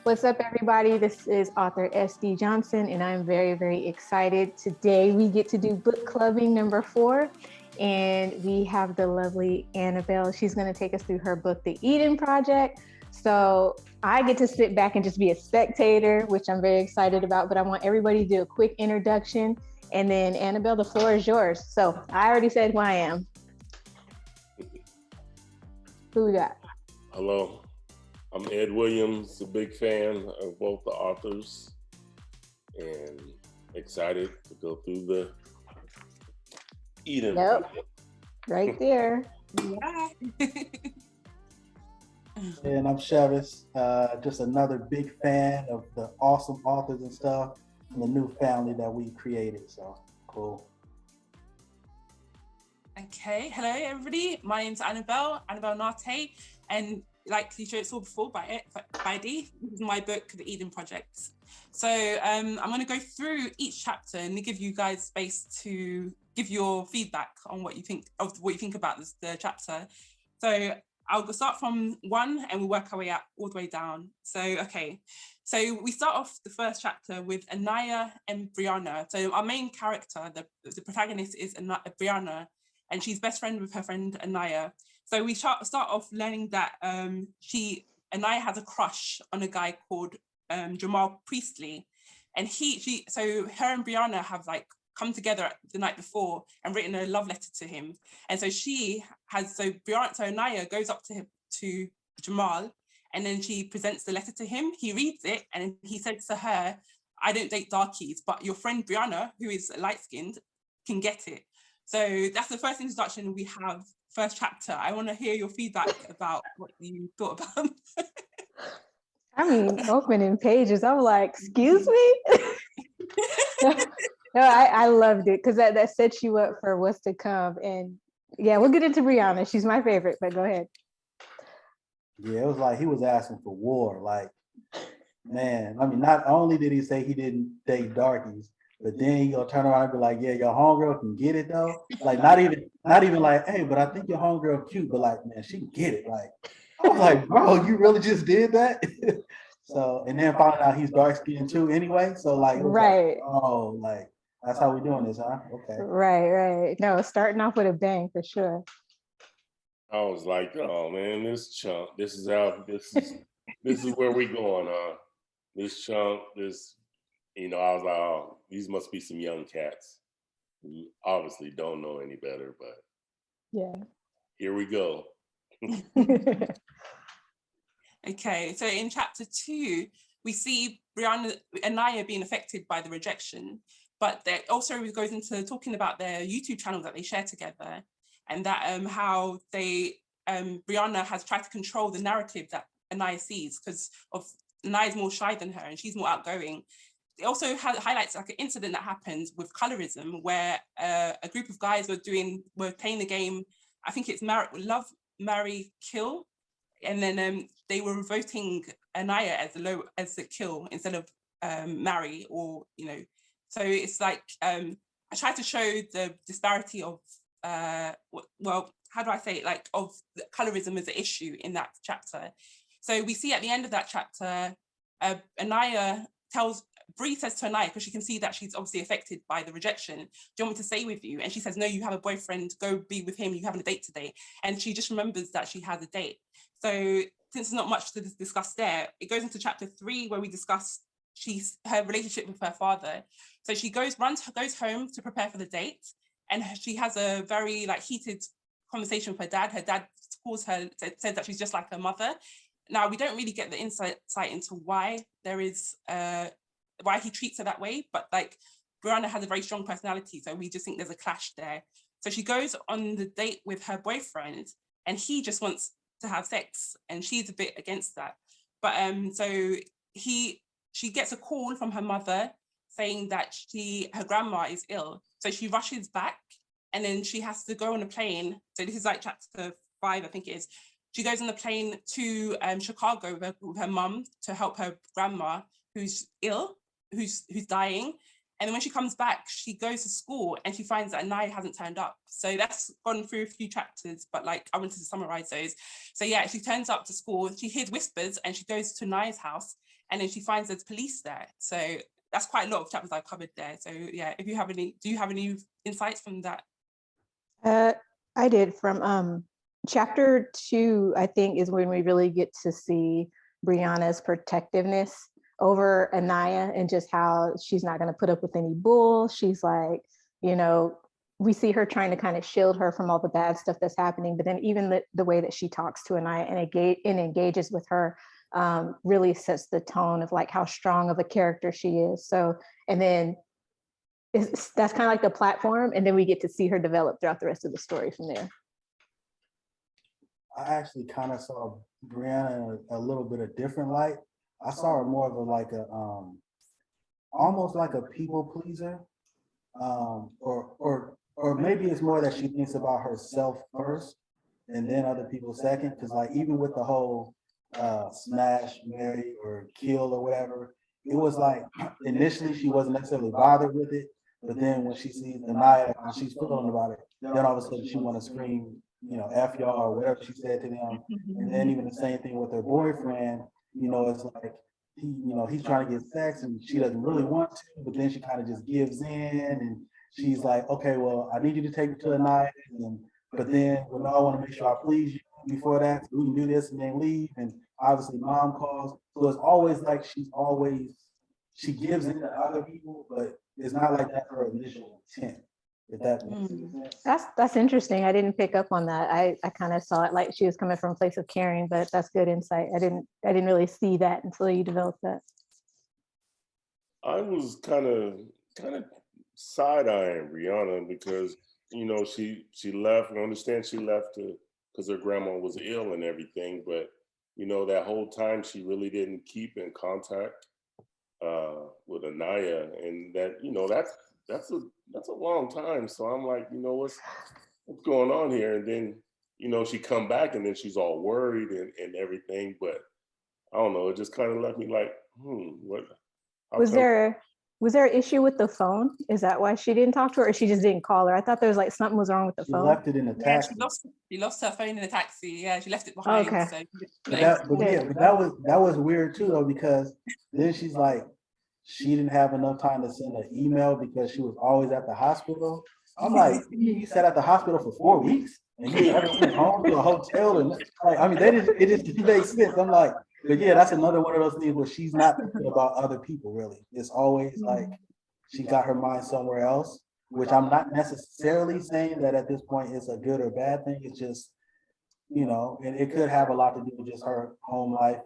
What's up, everybody? This is author SD Johnson, and I'm very, very excited. Today, we get to do book clubbing number 4, and we have the lovely Annabelle. She's going to take us through her book, The Eden Project. So I get to sit back and just be a spectator, which I'm very excited about, but I want everybody to do a quick introduction, and then Annabelle, the floor is yours. So I already said who I am. Who we got? Hello. I'm Ed Williams, a big fan of both the authors, and excited to go through the Eden. Yep, right there. Yeah. And I'm Chevis, just another big fan of the awesome authors and stuff, and the new family that we created. So cool. Okay, hello everybody. My name's Annabelle Nartey, and like you saw before by Dee, this is my book, The Eden Project. So I'm going to go through each chapter and give you guys space to give your feedback on what you think about the chapter. So I'll start from 1 and we'll work our way up all the way down. So okay, so we start off the first chapter with Anaya and Brianna. So our main character, the protagonist, is Brianna, and she's best friend with her friend Anaya. So we start off learning that Anaya has a crush on a guy called Jamal Priestley, and so her and Brianna have like come together the night before and written a love letter to him. And so Anaya goes up to Jamal, and then she presents the letter to him. He reads it, and he says to her, "I don't date darkies, but your friend Brianna, who is light-skinned, can get it." So that's the first introduction we have. First chapter. I want to hear your feedback about what you thought about. I mean, opening pages, I'm like, excuse me? No, I loved it because that sets you up for what's to come. And yeah, we'll get into Brianna. She's my favorite, but go ahead. Yeah, it was like he was asking for war. Like, man, I mean, not only did he say he didn't date darkies, but then he gonna turn around and be like, "Yeah, your homegirl can get it though." Like, not even like, "Hey, but I think your homegirl cute," but like, man, she can get it. Like, I was like, "Bro, you really just did that?" So, and then found out he's dark skinned too, anyway. So, like, it was right. like, oh, like that's how we doing this, huh? Okay. Right. No, starting off with a bang for sure. I was like, "Oh man, this chunk. This is where we going, huh? This chunk, this." I was like, "Oh, these must be some young cats who obviously don't know any better," but yeah, here we go. Okay, so in chapter 2, we see Brianna and Anaya being affected by the rejection, but that also goes into talking about their YouTube channel that they share together, and that how Brianna has tried to control the narrative that Anaya sees because of Anaya's more shy than her and she's more outgoing. It also highlights like an incident that happened with colorism where a group of guys were playing the game. I think it's Love, Marry, Kill, and then they were voting Anaya as the kill instead of marry, or So it's like I tried to show the disparity of how do I say it? Like of colorism as an issue in that chapter. So we see at the end of that chapter, Anaya Bree says to Anaya, because she can see that she's obviously affected by the rejection, "Do you want me to stay with you?" And she says, "No, you have a boyfriend, go be with him, you're having a date today." And she just remembers that she has a date. So since there's not much to discuss there, it goes into chapter 3 where we discuss her relationship with her father. So she goes home to prepare for the date, and she has a very heated conversation with her dad. Her dad calls her, says that she's just like her mother. Now we don't really get the insight into why why he treats her that way, but Brianna has a very strong personality, so we just think there's a clash there. So she goes on the date with her boyfriend, and he just wants to have sex, and she's a bit against that. But she gets a call from her mother saying that her grandma is ill, so she rushes back, and then she has to go on a plane. So this is chapter 5, I think it is. She goes on the plane to Chicago with her mum to help her grandma who's ill, who's dying. And then when she comes back, she goes to school and she finds that Anaya hasn't turned up. So that's gone through a few chapters, but I wanted to summarize those. So yeah, she turns up to school, she hears whispers and she goes to Anaya's house, and then she finds there's police there. So that's quite a lot of chapters I covered there. So yeah, if you have any, do you have any insights from that? I did. From chapter 2, I think, is when we really get to see Brianna's protectiveness over Anaya, and just how she's not going to put up with any bull. She's like, you know, we see her trying to kind of shield her from all the bad stuff that's happening, but then even the way that she talks to Anaya and engages with her really sets the tone of like how strong of a character she is. So, and then that's kind of like the platform, and then we get to see her develop throughout the rest of the story from there. I actually kind of saw Brianna in a little bit of different light. I saw her more of a like a almost like a people pleaser, or maybe it's more that she thinks about herself first and then other people second. Because like even with the whole smash, marry, or kill or whatever, it was like initially she wasn't necessarily bothered with it, but then when she sees Anaya, when she's feeling about it, then all of a sudden she want to scream, you know, F y'all or whatever she said to them. And then even the same thing with her boyfriend, you know, it's like he's trying to get sex and she doesn't really want to, but then she kind of just gives in, and she's like, okay, well, I need you to take me to a night, but then, well, no, I want to make sure I please you before that, so we can do this and then leave. And obviously mom calls. So it's always like she gives in to other people, but it's not like that's her initial intent. If that makes sense. That's interesting. I didn't pick up on that. I kind of saw it like she was coming from a place of caring, but that's good insight. I didn't really see that until you developed that. I was kind of side-eyeing Brianna because, you know, she left. I understand she left because her grandma was ill and everything, but, you know, that whole time she really didn't keep in contact with Anaya, and that, you know, that's a long time. So I'm like, you know, what's going on here? And then, you know, she come back and then she's all worried and everything, but I don't know, it just kind of left me like, what? Was there an issue with the phone? Is that why she didn't talk to her, or she just didn't call her? I thought there was like something was wrong with the phone. She left it in the taxi. She lost her phone in the taxi. Yeah, she left it behind. Okay. So but that was weird too, though, because then she's like, she didn't have enough time to send an email because she was always at the hospital. I'm like, you sat at the hospital for 4 weeks and you never went home to a hotel, and like, I mean, it just didn't make sense. I'm like, but yeah, that's another one of those things where she's not thinking about other people really. It's always like she got her mind somewhere else, which I'm not necessarily saying that at this point it's a good or bad thing. It's just, you know, and it could have a lot to do with just her home life.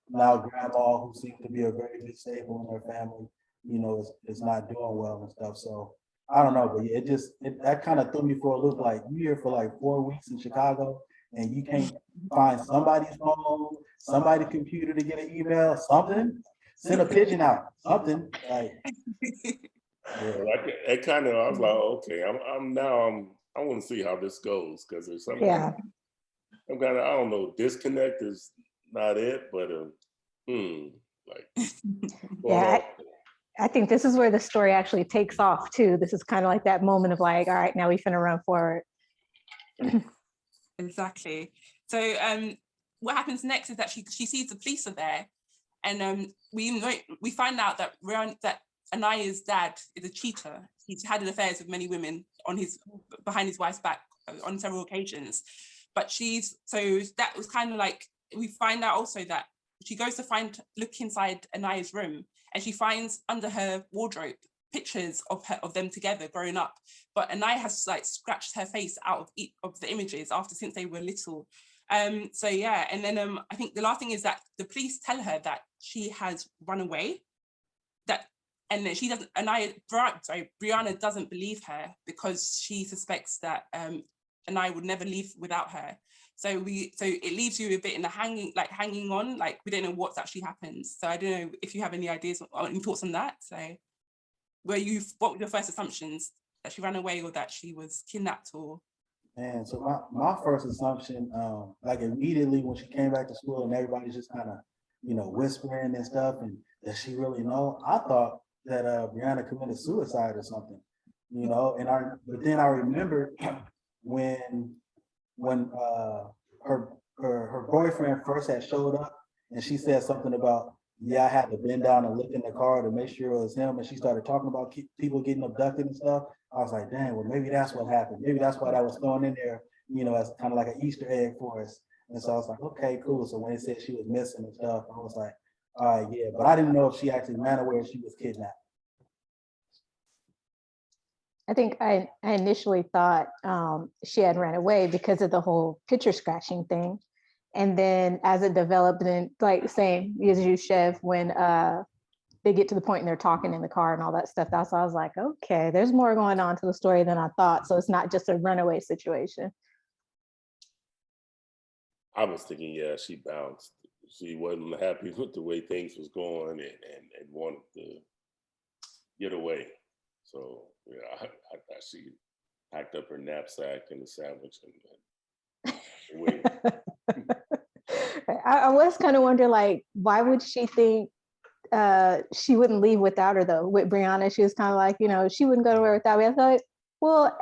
Now grandma, who seems to be a very big staple in her family, you know, is not doing well and stuff. So I don't know, but yeah, that kind of threw me for a loop. Like, you here for like 4 weeks in Chicago and you can't find somebody's phone, somebody's computer to get an email, something, send a pigeon out, something like. Yeah, it kind of, I was like, okay, I want to see how this goes, because there's something. Yeah. I'm kind of, I don't know, disconnect is not it, but like. Yeah, I think this is where the story actually takes off too. This is kind of like that moment of like, all right, now we finna run forward. Exactly. So what happens next is that she sees the police are there, and we find out that Anaya's dad is a cheater. He's had affairs with many women behind his wife's back on several occasions. But that was kind of like, we find out also that she goes to look inside Anaya's room, and she finds under her wardrobe pictures of them together growing up. But Anaya has like scratched her face out of the images since they were little. So yeah, and then I think the last thing is that the police tell her that she has run away. And then she doesn't. Brianna doesn't believe her because she suspects that Anaya would never leave without her. So it leaves you a bit in the hanging on, like we don't know what's actually happened. So I don't know if you have any ideas or any thoughts on that. So what were your first assumptions? That she ran away or that she was kidnapped or? Man, so my first assumption, like immediately when she came back to school and everybody's just kind of, you know, whispering and stuff, and does she really know? I thought that Brianna committed suicide or something, you know. But then I remembered when her boyfriend first had showed up, and she said something about, yeah, I had to bend down and look in the car to make sure it was him. And she started talking about people getting abducted and stuff. I was like, dang, well, maybe that's what happened. Maybe that's why that was thrown in there, as kind of like an Easter egg for us. And so I was like, okay, cool. So when they said she was missing and stuff, I was like, all right, yeah. But I didn't know if she actually ran away or she was kidnapped. I think I initially thought she had ran away because of the whole picture scratching thing. And then as it developed, and like same as you, Chev, when they get to the point and they're talking in the car and all that stuff, that's why I was like, okay, there's more going on to the story than I thought. So it's not just a runaway situation. I was thinking, yeah, she bounced. She wasn't happy with the way things was going and wanted to get away. So yeah, I thought she packed up her knapsack and a sandwich and wait. I was kind of wondering, like, why would she think she wouldn't leave without her, though? With Brianna, she was kind of like, she wouldn't go nowhere without me. I thought, well,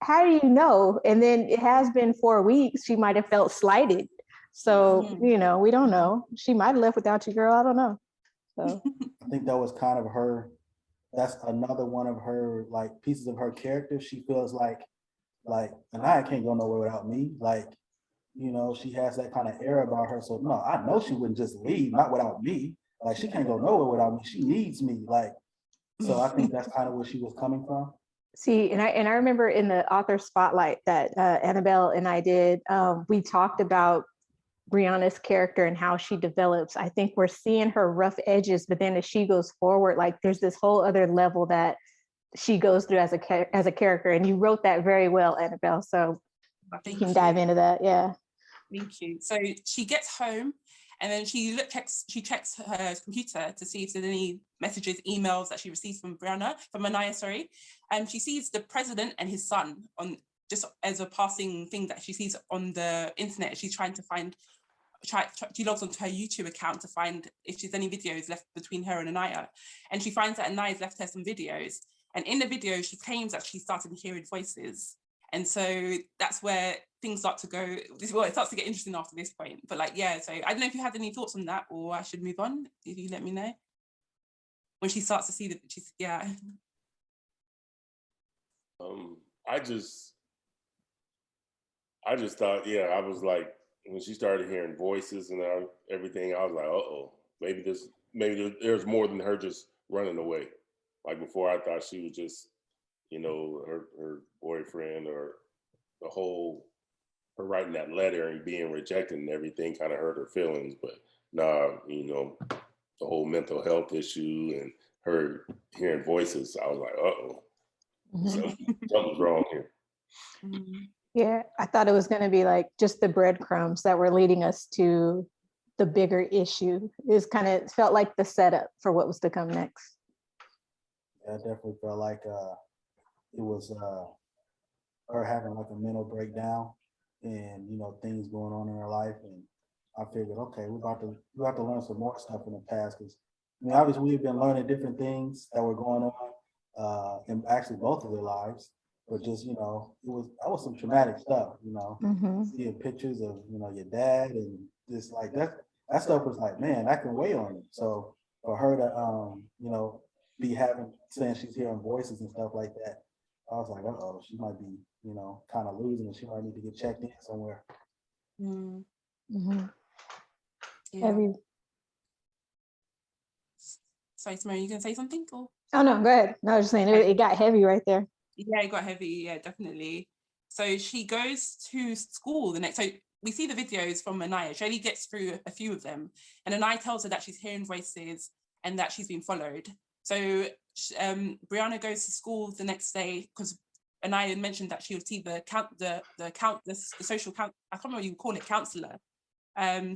how do you know? And then it has been 4 weeks. She might have felt slighted. So, we don't know. She might have left without you, girl. I don't know. So I think that was kind of her. That's another one of her like pieces of her character. She feels like Anaya can't go nowhere without me. Like, she has that kind of air about her. So no, I know she wouldn't just leave, not without me. Like she can't go nowhere without me. She needs me. Like, so I think that's kind of where she was coming from. see, and I remember in the author spotlight that Annabelle and I did, we talked about Brianna's character and how she develops. I think we're seeing her rough edges, but then as she goes forward, like there's this whole other level that she goes through as a character. And you wrote that very well, Annabelle. So you can dive into that. Yeah. Thank you. So she gets home and then she checks her computer to see if there's any messages, emails that she receives from Anaya, sorry. And she sees the president and his son on just as a passing thing that she sees on the internet. She's trying to find, she logs onto her YouTube account to find if there's any videos left between her and Anaya. And she finds that Anaya's left her some videos. And in the video, she claims that she started hearing voices. And so that's where things start to go, well, it starts to get interesting after this point. But like, yeah, so I don't know if you had any thoughts on that or I should move on, if you let me know. When she starts to see yeah. I just thought, yeah, I was like, when she started hearing voices and everything, I was like, uh-oh, maybe there's more than her just running away. Like before, I thought she was just, her boyfriend or her writing that letter and being rejected and everything kind of hurt her feelings. But nah, the whole mental health issue and her hearing voices, I was like, uh-oh, something's wrong here. Yeah, I thought it was going to be like just the breadcrumbs that were leading us to the bigger issue. It felt like the setup for what was to come next. Yeah, I definitely felt like it was her having like a mental breakdown and things going on in her life. And I figured, okay, we're about to learn some more stuff in the past, because obviously we've been learning different things that were going on in actually both of their lives. But just, that was some traumatic stuff, seeing pictures of, your dad and just like that stuff was like, man, that can weigh on you. So for her to, be saying she's hearing voices and stuff like that, I was like, uh-oh, she might be, kind of losing it. She might need to get checked in somewhere. Mm-hmm. Yeah. Sorry, Samara, you gonna say something? Or? Oh no, go ahead. No, I was just saying it got heavy right there. Yeah, it got heavy. Yeah, definitely. So she goes to school the next. So we see the videos from Anaya. She only gets through a few of them, and Anaya tells her that she's hearing voices and that she's been followed. So Brianna goes to school the next day because Anaya mentioned that she would see the social count. I can't remember what you call it, counselor.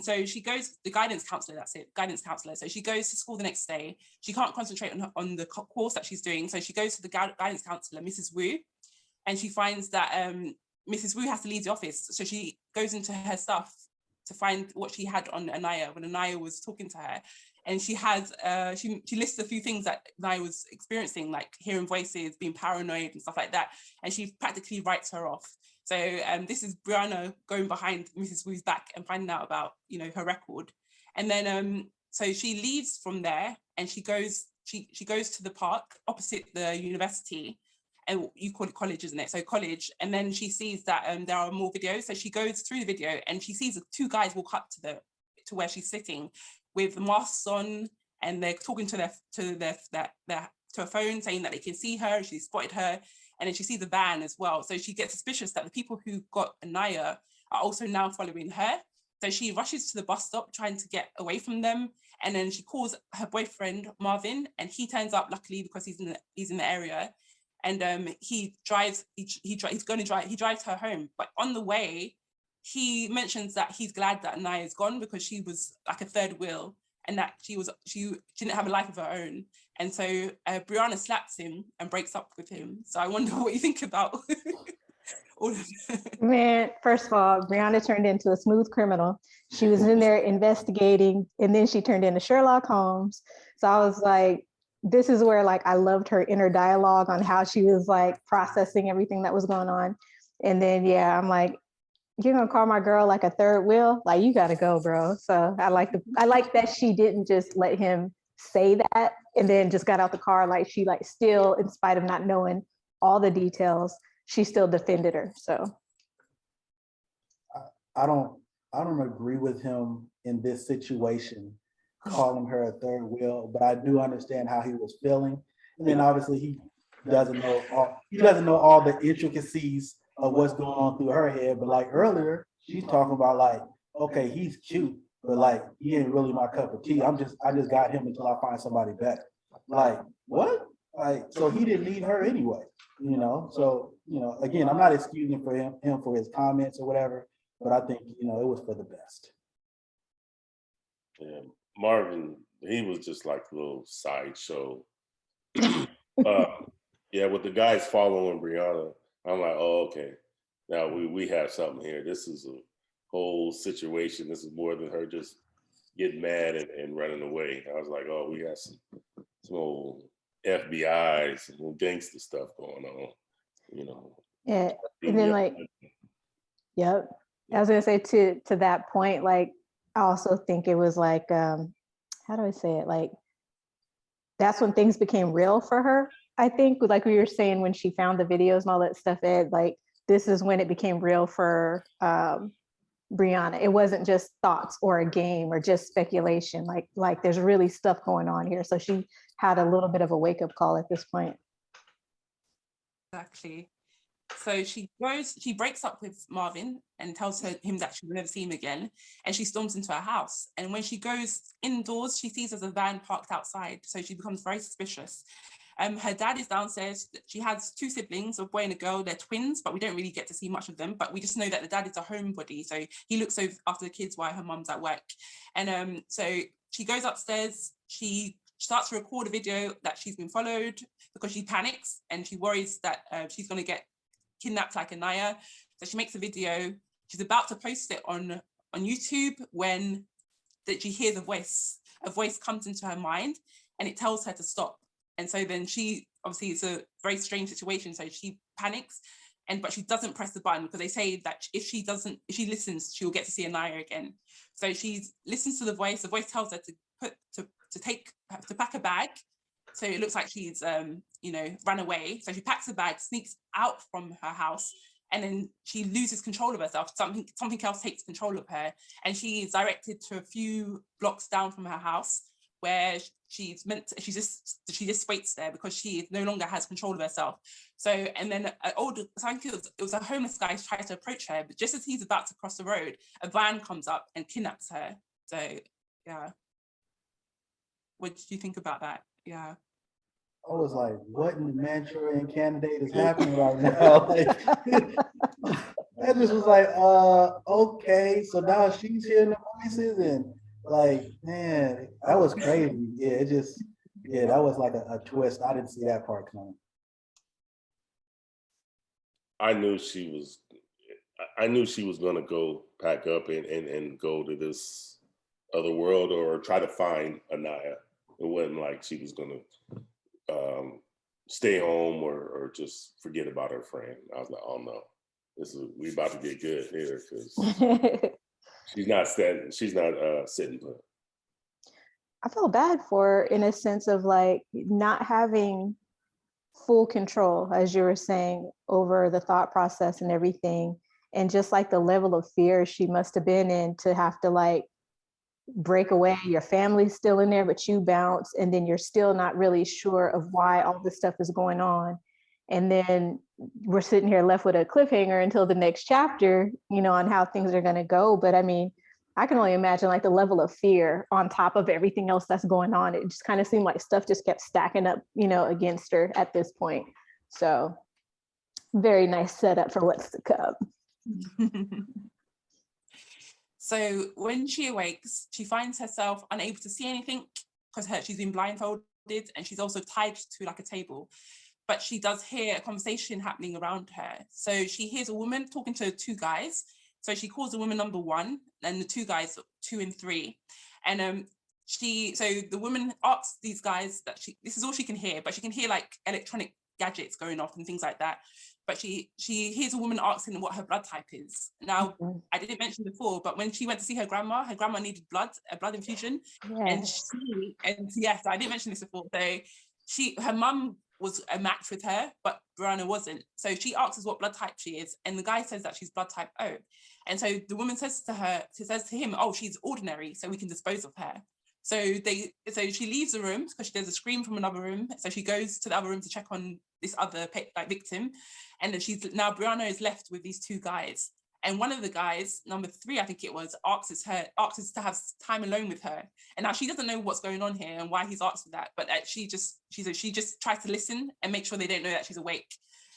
So she goes, the guidance counselor, that's it, guidance counselor. So she goes to school the next day. She can't concentrate on the course that she's doing. So she goes to the guidance counselor, Mrs. Wu, and she finds that Mrs. Wu has to leave the office. So she goes into her stuff to find what she had on Anaya when Anaya was talking to her. And she has, she lists a few things that Anaya was experiencing, like hearing voices, being paranoid and stuff like that. And she practically writes her off. So this is Brianna going behind Mrs. Wu's back and finding out about, her record. And then So she leaves from there and she goes to the park opposite the university, and you call it college, isn't it? So college, and then she sees that there are more videos. So she goes through the video and she sees two guys walk up to where she's sitting with masks on, and they're talking to a phone, saying that they can see her. She spotted her, and then she sees the van as well. So she gets suspicious that the people who got Anaya are also now following her. So she rushes to the bus stop trying to get away from them. And then she calls her boyfriend, Marvin, and he turns up, luckily, because he's in the area. And he drives her home. But on the way, he mentions that he's glad that Anaya is gone because she was like a third wheel, and that she didn't have a life of her own. And so Brianna slaps him and breaks up with him. So I wonder what you think about all of that. Man, first of all, Brianna turned into a smooth criminal. She was in there investigating, and then she turned into Sherlock Holmes. So I was like, this is where like I loved her inner dialogue on how she was like processing everything that was going on. And then yeah, I'm like, you're gonna call my girl like a third wheel? Like, you gotta go, bro. So I like that she didn't just let him say that and then just got out the car. Like, she like still, in spite of not knowing all the details, she still defended her. So I don't agree with him in this situation, calling her a third wheel, but I do understand how he was feeling. And then obviously he doesn't know all the intricacies of what's going on through her head. But like earlier, she's talking about like, okay, he's cute, but like he ain't really my cup of tea. I just got him until I find somebody better. Like, what? Like, so he didn't need her anyway, you know? So, you know, again, I'm not excusing for him for his comments or whatever, but I think, you know, it was for the best. Yeah, Marvin, he was just like a little sideshow. Yeah, with the guys following Brianna, I'm like, oh, okay. Now we have something here. This is a whole situation. This is more than her just getting mad and running away. I was like, oh, we got some old FBI, some old gangster stuff going on, you know. yeah, and then like, yep. I was gonna say to that point, like I also think it was like, how do I say it? Like, that's when things became real for her. I think, like we were saying, when she found the videos and all that stuff, Ed, like this is when it became real for Brianna. It wasn't just thoughts or a game or just speculation. Like there's really stuff going on here. So she had a little bit of a wake up call at this point. Exactly. So she breaks up with Marvin and tells him that she will never see him again. And she storms into her house. And when she goes indoors, she sees there's a van parked outside. So she becomes very suspicious. Her dad is downstairs. She has two siblings, a boy and a girl. They're twins, but we don't really get to see much of them. But we just know that the dad is a homebody. So he looks after the kids while her mum's at work. And so she goes upstairs. She starts to record a video that she's been followed because she panics and she worries that she's going to get kidnapped like Anaya. So she makes a video. She's about to post it on YouTube when she hears a voice. A voice comes into her mind and it tells her to stop. And so then she, obviously it's a very strange situation. So she panics, but she doesn't press the button because they say that if she listens, she'll get to see Anaya again. So she listens to the voice. The voice tells her to pack a bag. So it looks like she's, run away. So she packs a bag, sneaks out from her house, and then she loses control of herself. Something else takes control of her, and she is directed to a few blocks down from her house, where she just waits there because she no longer has control of herself. So, and then it was a homeless guy tries to approach her, but just as he's about to cross the road, a van comes up and kidnaps her. So, yeah. What did you think about that? Yeah. I was like, what in the Manchurian Candidate is happening right now? Like, I just was like, okay, so now she's hearing the voices and like, man, that was crazy. Yeah, that was like a twist. I didn't see that part coming. I knew she was gonna go pack up and go to this other world or try to find Anaya. It wasn't like she was gonna stay home or just forget about her friend. I was like, oh no, we about to get good here because she's not sitting put. I felt bad for her in a sense of like not having full control, as you were saying, over the thought process and everything. And just like the level of fear she must have been in to have to like break away, your family's still in there, but you bounce, and then you're still not really sure of why all this stuff is going on. And then we're sitting here left with a cliffhanger until the next chapter, you know, on how things are going to go. But I mean, I can only imagine like the level of fear on top of everything else that's going on. It just kind of seemed like stuff just kept stacking up, you know, against her at this point. So very nice setup for what's to come. So when she awakes, she finds herself unable to see anything because she's been blindfolded, and she's also tied to like a table. But she does hear a conversation happening around her. So she hears a woman talking to two guys. So she calls the woman number 1 and the two guys 2 and 3. And so the woman asks these guys that this is all she can hear, but she can hear like electronic gadgets going off and things like that. But she hears a woman asking what her blood type is. Now, I didn't mention before, but when she went to see her grandma needed a blood infusion. Yes. And yes, I didn't mention this before. So her mum was a match with her, but Brianna wasn't. So she asks us what blood type she is, and the guy says that she's blood type O. And so the woman says to him, "Oh, she's ordinary, so we can dispose of her." So she leaves the room because there's a scream from another room. So she goes to the other room to check on this other victim, and then Brianna is left with these two guys. And one of the guys, number 3, I think it was, asks to have time alone with her. And now she doesn't know what's going on here and why he's asked for that, but she just tries to listen and make sure they don't know that she's awake.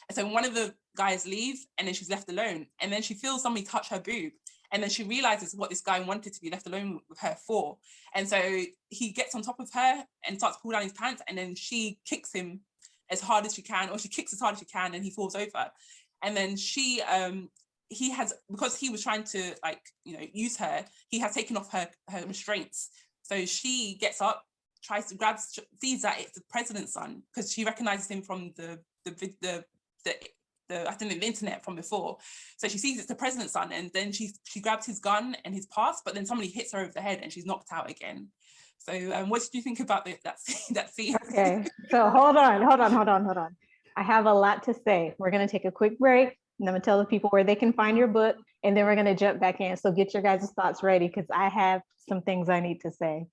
And so one of the guys leaves, and then she's left alone. And then she feels somebody touch her boob. And then she realizes what this guy wanted to be left alone with her for. And so he gets on top of her and starts to pull down his pants, and then she kicks him as hard as she can, or she kicks as hard as she can, and he falls over. And then he has, because he was trying to use her, he has taken off her restraints. So she gets up, tries to sees that it's the president's son, because she recognizes him from the internet from before. So she sees it's the president's son, and then she grabs his gun and his pass, but then somebody hits her over the head and she's knocked out again. So what did you think about that scene? Okay, so hold on. I have a lot to say. We're going to take a quick break, and I'm going to tell the people where they can find your book, and then we're going to jump back in. So get your guys' thoughts ready, because I have some things I need to say.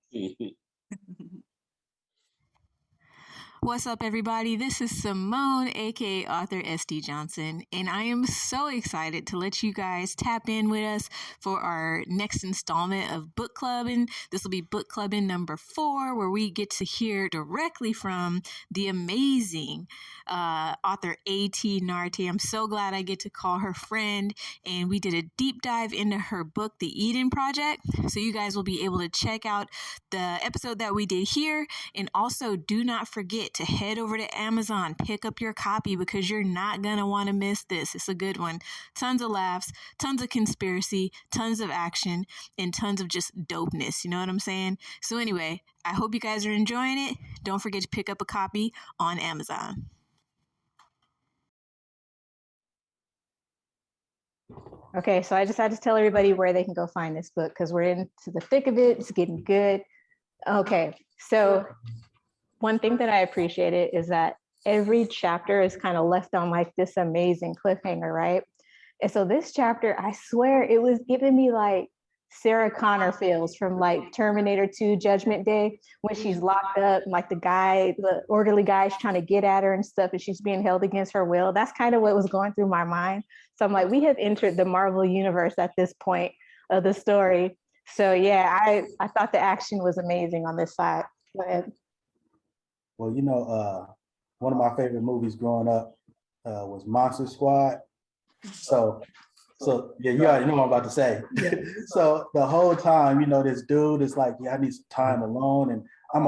What's up, everybody? This is Simone, aka author SD Johnson, and I am so excited to let you guys tap in with us for our next installment of Book Clubbin. This will be Book Clubbin number 4, where we get to hear directly from the amazing author A.T. Nartey. I'm so glad I get to call her friend, and we did a deep dive into her book, The Eden Project. So you guys will be able to check out the episode that we did here, and also do not forget to head over to Amazon, pick up your copy, because you're not going to want to miss this. It's a good one. Tons of laughs, tons of conspiracy, tons of action, and tons of just dopeness. You know what I'm saying? So anyway, I hope you guys are enjoying it. Don't forget to pick up a copy on Amazon. Okay, so I just had to tell everybody where they can go find this book, because we're into the thick of it. It's getting good. Okay, so one thing that I appreciated is that every chapter is kind of left on like this amazing cliffhanger, right? And so this chapter, I swear it was giving me like Sarah Connor feels from like Terminator 2 Judgment Day, when she's locked up and like the orderly guy is trying to get at her and stuff, and she's being held against her will. That's kind of what was going through my mind. So I'm like, we have entered the Marvel universe at this point of the story. So yeah, I thought the action was amazing on this side. Go ahead. Well, one of my favorite movies growing up was Monster Squad. So yeah, you already know what I'm about to say. So the whole time, this dude is like, yeah, I need some time alone. And I'm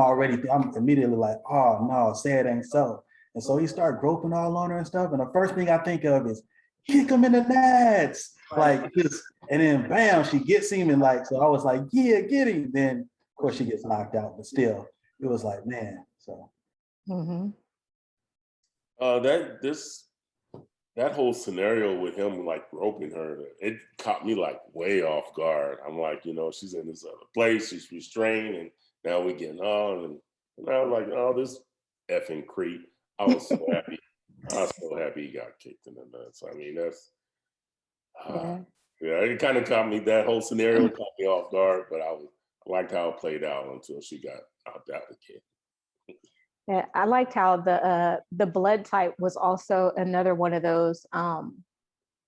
immediately like, oh no, say it ain't so. And so he started groping all on her and stuff. And the first thing I think of is kick him in the nuts. Like this, and then bam, she gets him, and like, so I was like, yeah, get him. Then of course she gets knocked out, but still, it was like, man, so. Mm-hmm. That whole scenario with him like groping her, it caught me like way off guard. I'm like, she's in this other place, she's restrained, and now we getting on, and I was like, oh, this effing creep. I was so happy. I was so happy he got kicked in the nuts. I mean, that's yeah. It kind of caught me. That whole scenario caught me off guard, but I liked how it played out until she got knocked out again. Yeah, I liked how the blood type was also another one of those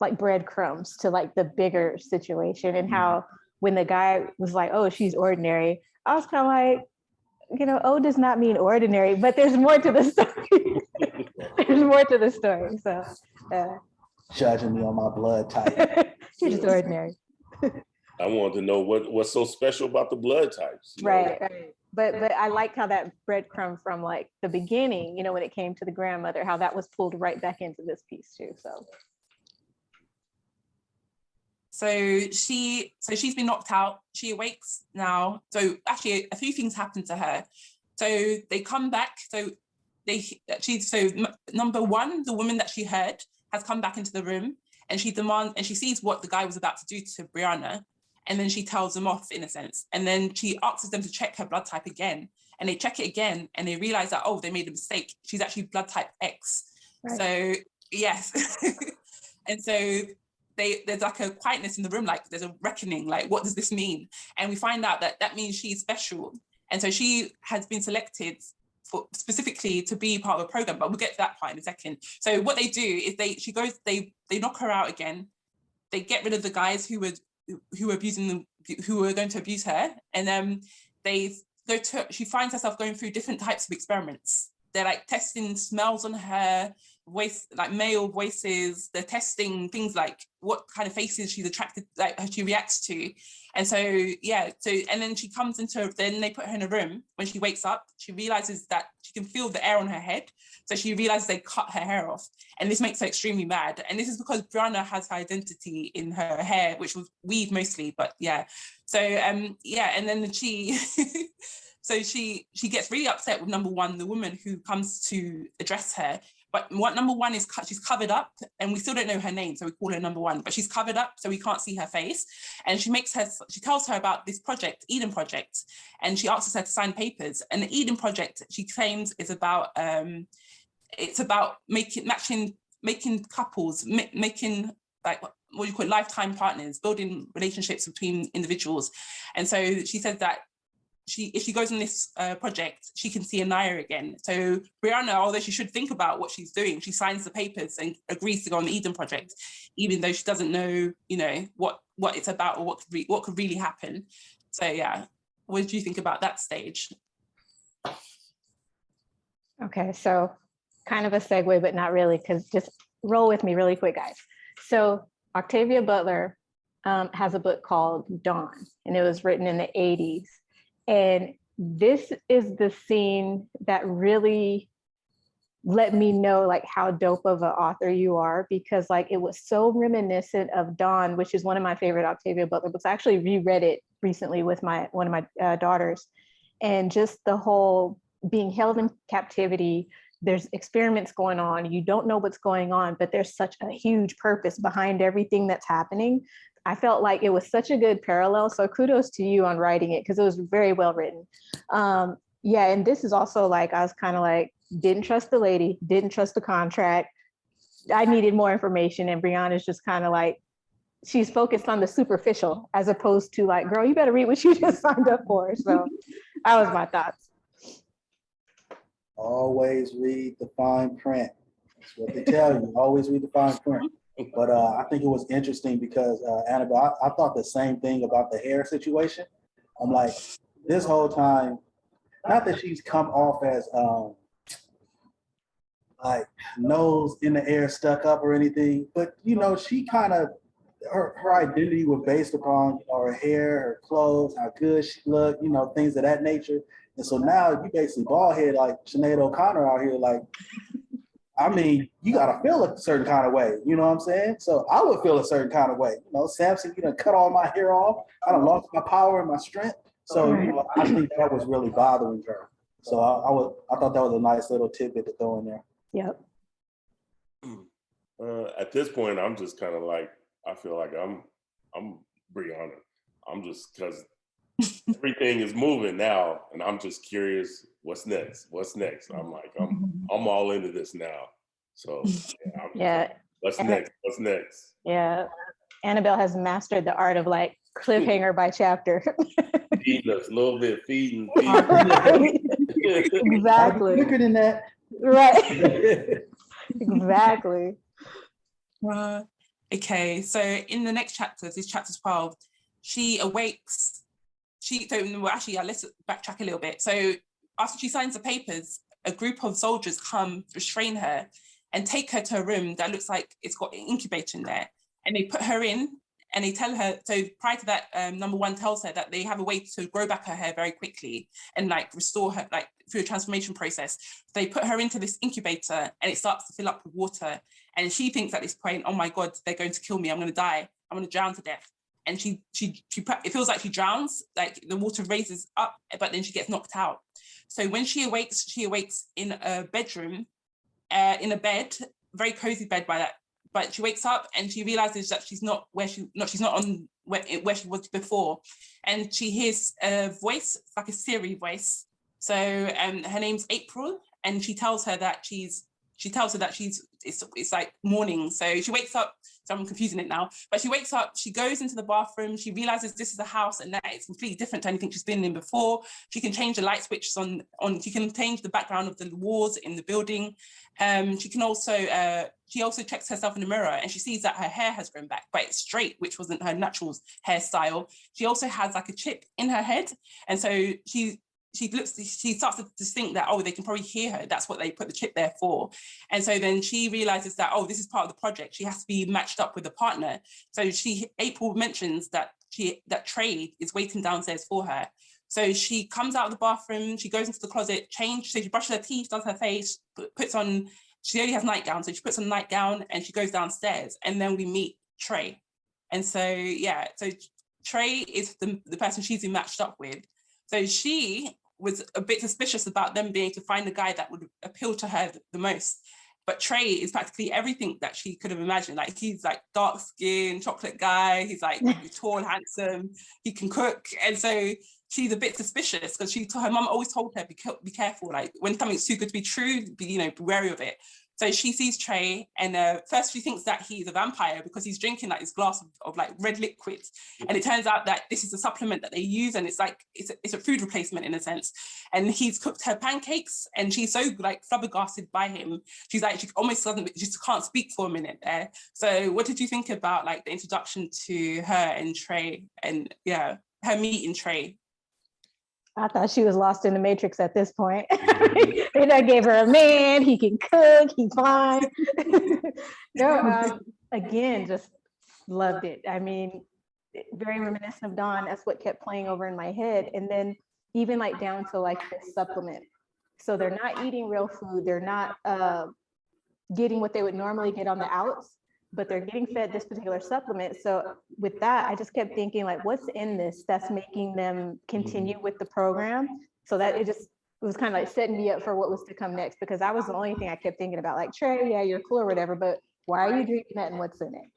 like breadcrumbs to like the bigger situation, and how when the guy was like, "Oh, she's ordinary," I was kind of like, you know, O does not mean ordinary, but there's more to the story. There's more to the story. So judging me on my blood type. You're just ordinary. I wanted to know what's so special about the blood types. Right. But I like how that breadcrumb from like the beginning, you know, when it came to the grandmother, how that was pulled right back into this piece too. So she's been knocked out. She awakes now. So actually, a few things happen to her. So they come back. Number one, the woman that she heard has come back into the room, and she sees what the guy was about to do to Brianna, and then she tells them off in a sense. And then she asks them to check her blood type again, and they check it again, and they realize that, oh, they made a mistake. She's actually blood type X. Right. So yes, and so there's like a quietness in the room, like there's a reckoning, like what does this mean? And we find out that means she's special, and so she has been selected specifically to be part of a program, but we'll get to that part in a second. So what they do is they knock her out again. They get rid of the guys who were going to abuse her, and then she finds herself going through different types of experiments. They're like testing smells on her, voice, like male voices. They're testing things like what kind of faces she's attracted, like she reacts to. And so, and then then they put her in a room. When she wakes up, she realizes that she can feel the air on her head. So she realizes they cut her hair off. And this makes her extremely mad. And this is because Brianna has her identity in her hair, which was weave mostly, but yeah. So, and then she... So she gets really upset with number one, the woman who comes to address her. But what number one is, she's covered up, and we still don't know her name, so we call her number one. But she's covered up, so we can't see her face. And she tells her about this project, Eden Project, and she asks her to sign papers. And the Eden Project, she claims, is about making couples, making like what you call lifetime partners, building relationships between individuals. And so she says that if she goes on this project, she can see Anaya again. So Brianna, although she should think about what she's doing, she signs the papers and agrees to go on the Eden Project, even though she doesn't know, what it's about or what could really happen. So yeah, what did you think about that stage? Okay, so kind of a segue, but not really, because just roll with me really quick, guys. So Octavia Butler has a book called Dawn, and it was written in the 80s. And this is the scene that really let me know like how dope of an author you are, because like it was so reminiscent of Dawn, which is one of my favorite Octavia Butler books. I actually reread it recently with one of my daughters, and just the whole being held in captivity. There's experiments going on. You don't know what's going on, but there's such a huge purpose behind everything that's happening. I felt like it was such a good parallel. So kudos to you on writing it, because it was very well written. And this is also like, I was kind of like, didn't trust the lady, didn't trust the contract. I needed more information. And Brianna's just kind of like, she's focused on the superficial as opposed to like, girl, you better read what you just signed up for. So that was my thoughts. Always read the fine print. That's what they tell you. Always read the fine print. But I think it was interesting because Annabelle, I thought the same thing about the hair situation. I'm like, this whole time, not that she's come off as like nose in the air stuck up or anything, but she kind of, her identity was based upon her hair, her clothes, how good she looked, things of that nature. And so now you basically bald head like Sinead O'Connor out here, like, I mean, you gotta feel a certain kind of way, you know what I'm saying? So I would feel a certain kind of way. Samson, you done cut all my hair off. I done lost my power and my strength. So I think that was really bothering her. So I thought that was a nice little tidbit to throw in there. Yep. At this point, I'm just kind of like, I feel like I'm Brianna. I'm just, because everything is moving now, and I'm just curious, what's next? What's next? I'm like, I'm all into this now. So what's next? What's next? Yeah. Annabelle has mastered the art of like cliffhanger by chapter. Feeding us a little bit, feeding. Exactly. Quicker than that. Right. Exactly. Okay, so in the next chapter, this is chapter 12, she awakes. Let's backtrack a little bit. So after she signs the papers, a group of soldiers come restrain her and take her to a room that looks like it's got an incubator in there. And they put her in and they tell her, so prior to that, number one tells her that they have a way to grow back her hair very quickly and like restore her like through a transformation process. They put her into this incubator and it starts to fill up with water. And she thinks at this point, oh my God, they're going to kill me. I'm going to die. I'm going to drown to death. And it feels like she drowns, like the water raises up, but then she gets knocked out. So when she awakes in a bedroom, in a bed, very cozy bed by that. But she wakes up and she realizes that she's not where she was before. And she hears a voice, like a Siri voice. So her name's April, and she tells her that it's like morning. So she wakes up, so I'm confusing it now, but she wakes up, she goes into the bathroom, she realizes this is a house and that it's completely different to anything she's been in before. She can change the light switches on, she can change the background of the walls in the building. She also checks herself in the mirror and she sees that her hair has grown back, but it's straight, which wasn't her natural hairstyle. She also has like a chip in her head. And so she starts to think that, oh, they can probably hear her. That's what they put the chip there for. And so then she realizes that, oh, this is part of the project. She has to be matched up with a partner. So April mentions that Trey is waiting downstairs for her. So she comes out of the bathroom, she goes into the closet, so she brushes her teeth, does her face, she only has nightgown, so she puts on a nightgown and she goes downstairs. And then we meet Trey. And so, so Trey is the person she's been matched up with. So she was a bit suspicious about them being able to find a guy that would appeal to her the most. But Trey is practically everything that she could have imagined. Like he's like dark skinned, chocolate guy. He's like tall, handsome. He can cook. And so she's a bit suspicious because her mum always told her, be careful. Like when something's too good to be true, be wary of it. So she sees Trey and first she thinks that he's a vampire because he's drinking like this glass of like red liquid. And it turns out that this is a supplement that they use and it's a food replacement in a sense. And he's cooked her pancakes and she's so like flabbergasted by him. She's like, she just can't speak for a minute there. So what did you think about like the introduction to her and Trey and her meeting Trey? I thought she was lost in the Matrix at this point. And I gave her a man, he can cook, he's fine. Again, just loved it. I mean, very reminiscent of Dawn. That's what kept playing over in my head. And then even like down to like this supplement. So they're not eating real food. They're not getting what they would normally get on the outs, but they're getting fed this particular supplement. So with that, I just kept thinking like, what's in this that's making them continue with the program? So that it was kind of like setting me up for what was to come next, because that was the only thing I kept thinking about. Like, Trey, yeah, you're cool or whatever, but why are you drinking that and what's in it?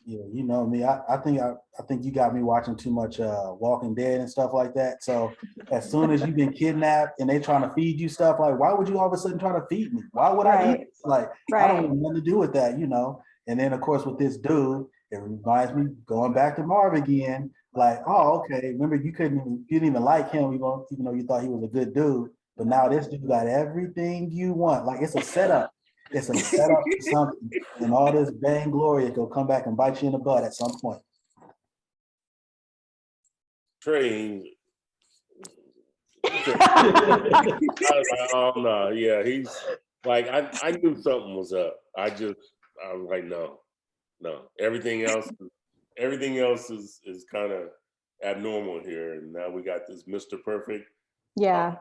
Yeah, you know me. I think you got me watching too much Walking Dead and stuff like that. So as soon as you've been kidnapped and they trying to feed you stuff, like why would you all of a sudden try to feed me? Why would I eat? Like I don't want nothing to do with that, And then of course with this dude, it reminds me going back to Marv again. Like, oh, okay. Remember you didn't even like him, even though you thought he was a good dude. But now this dude got everything you want. Like it's a setup. It's a setup for something, and all this vainglory will come back and bite you in the butt at some point. Trey, I was like, oh no, yeah, he's like, I knew something was up. I was like, no. Everything else is kind of abnormal here, and now we got this Mr. Perfect. Yeah.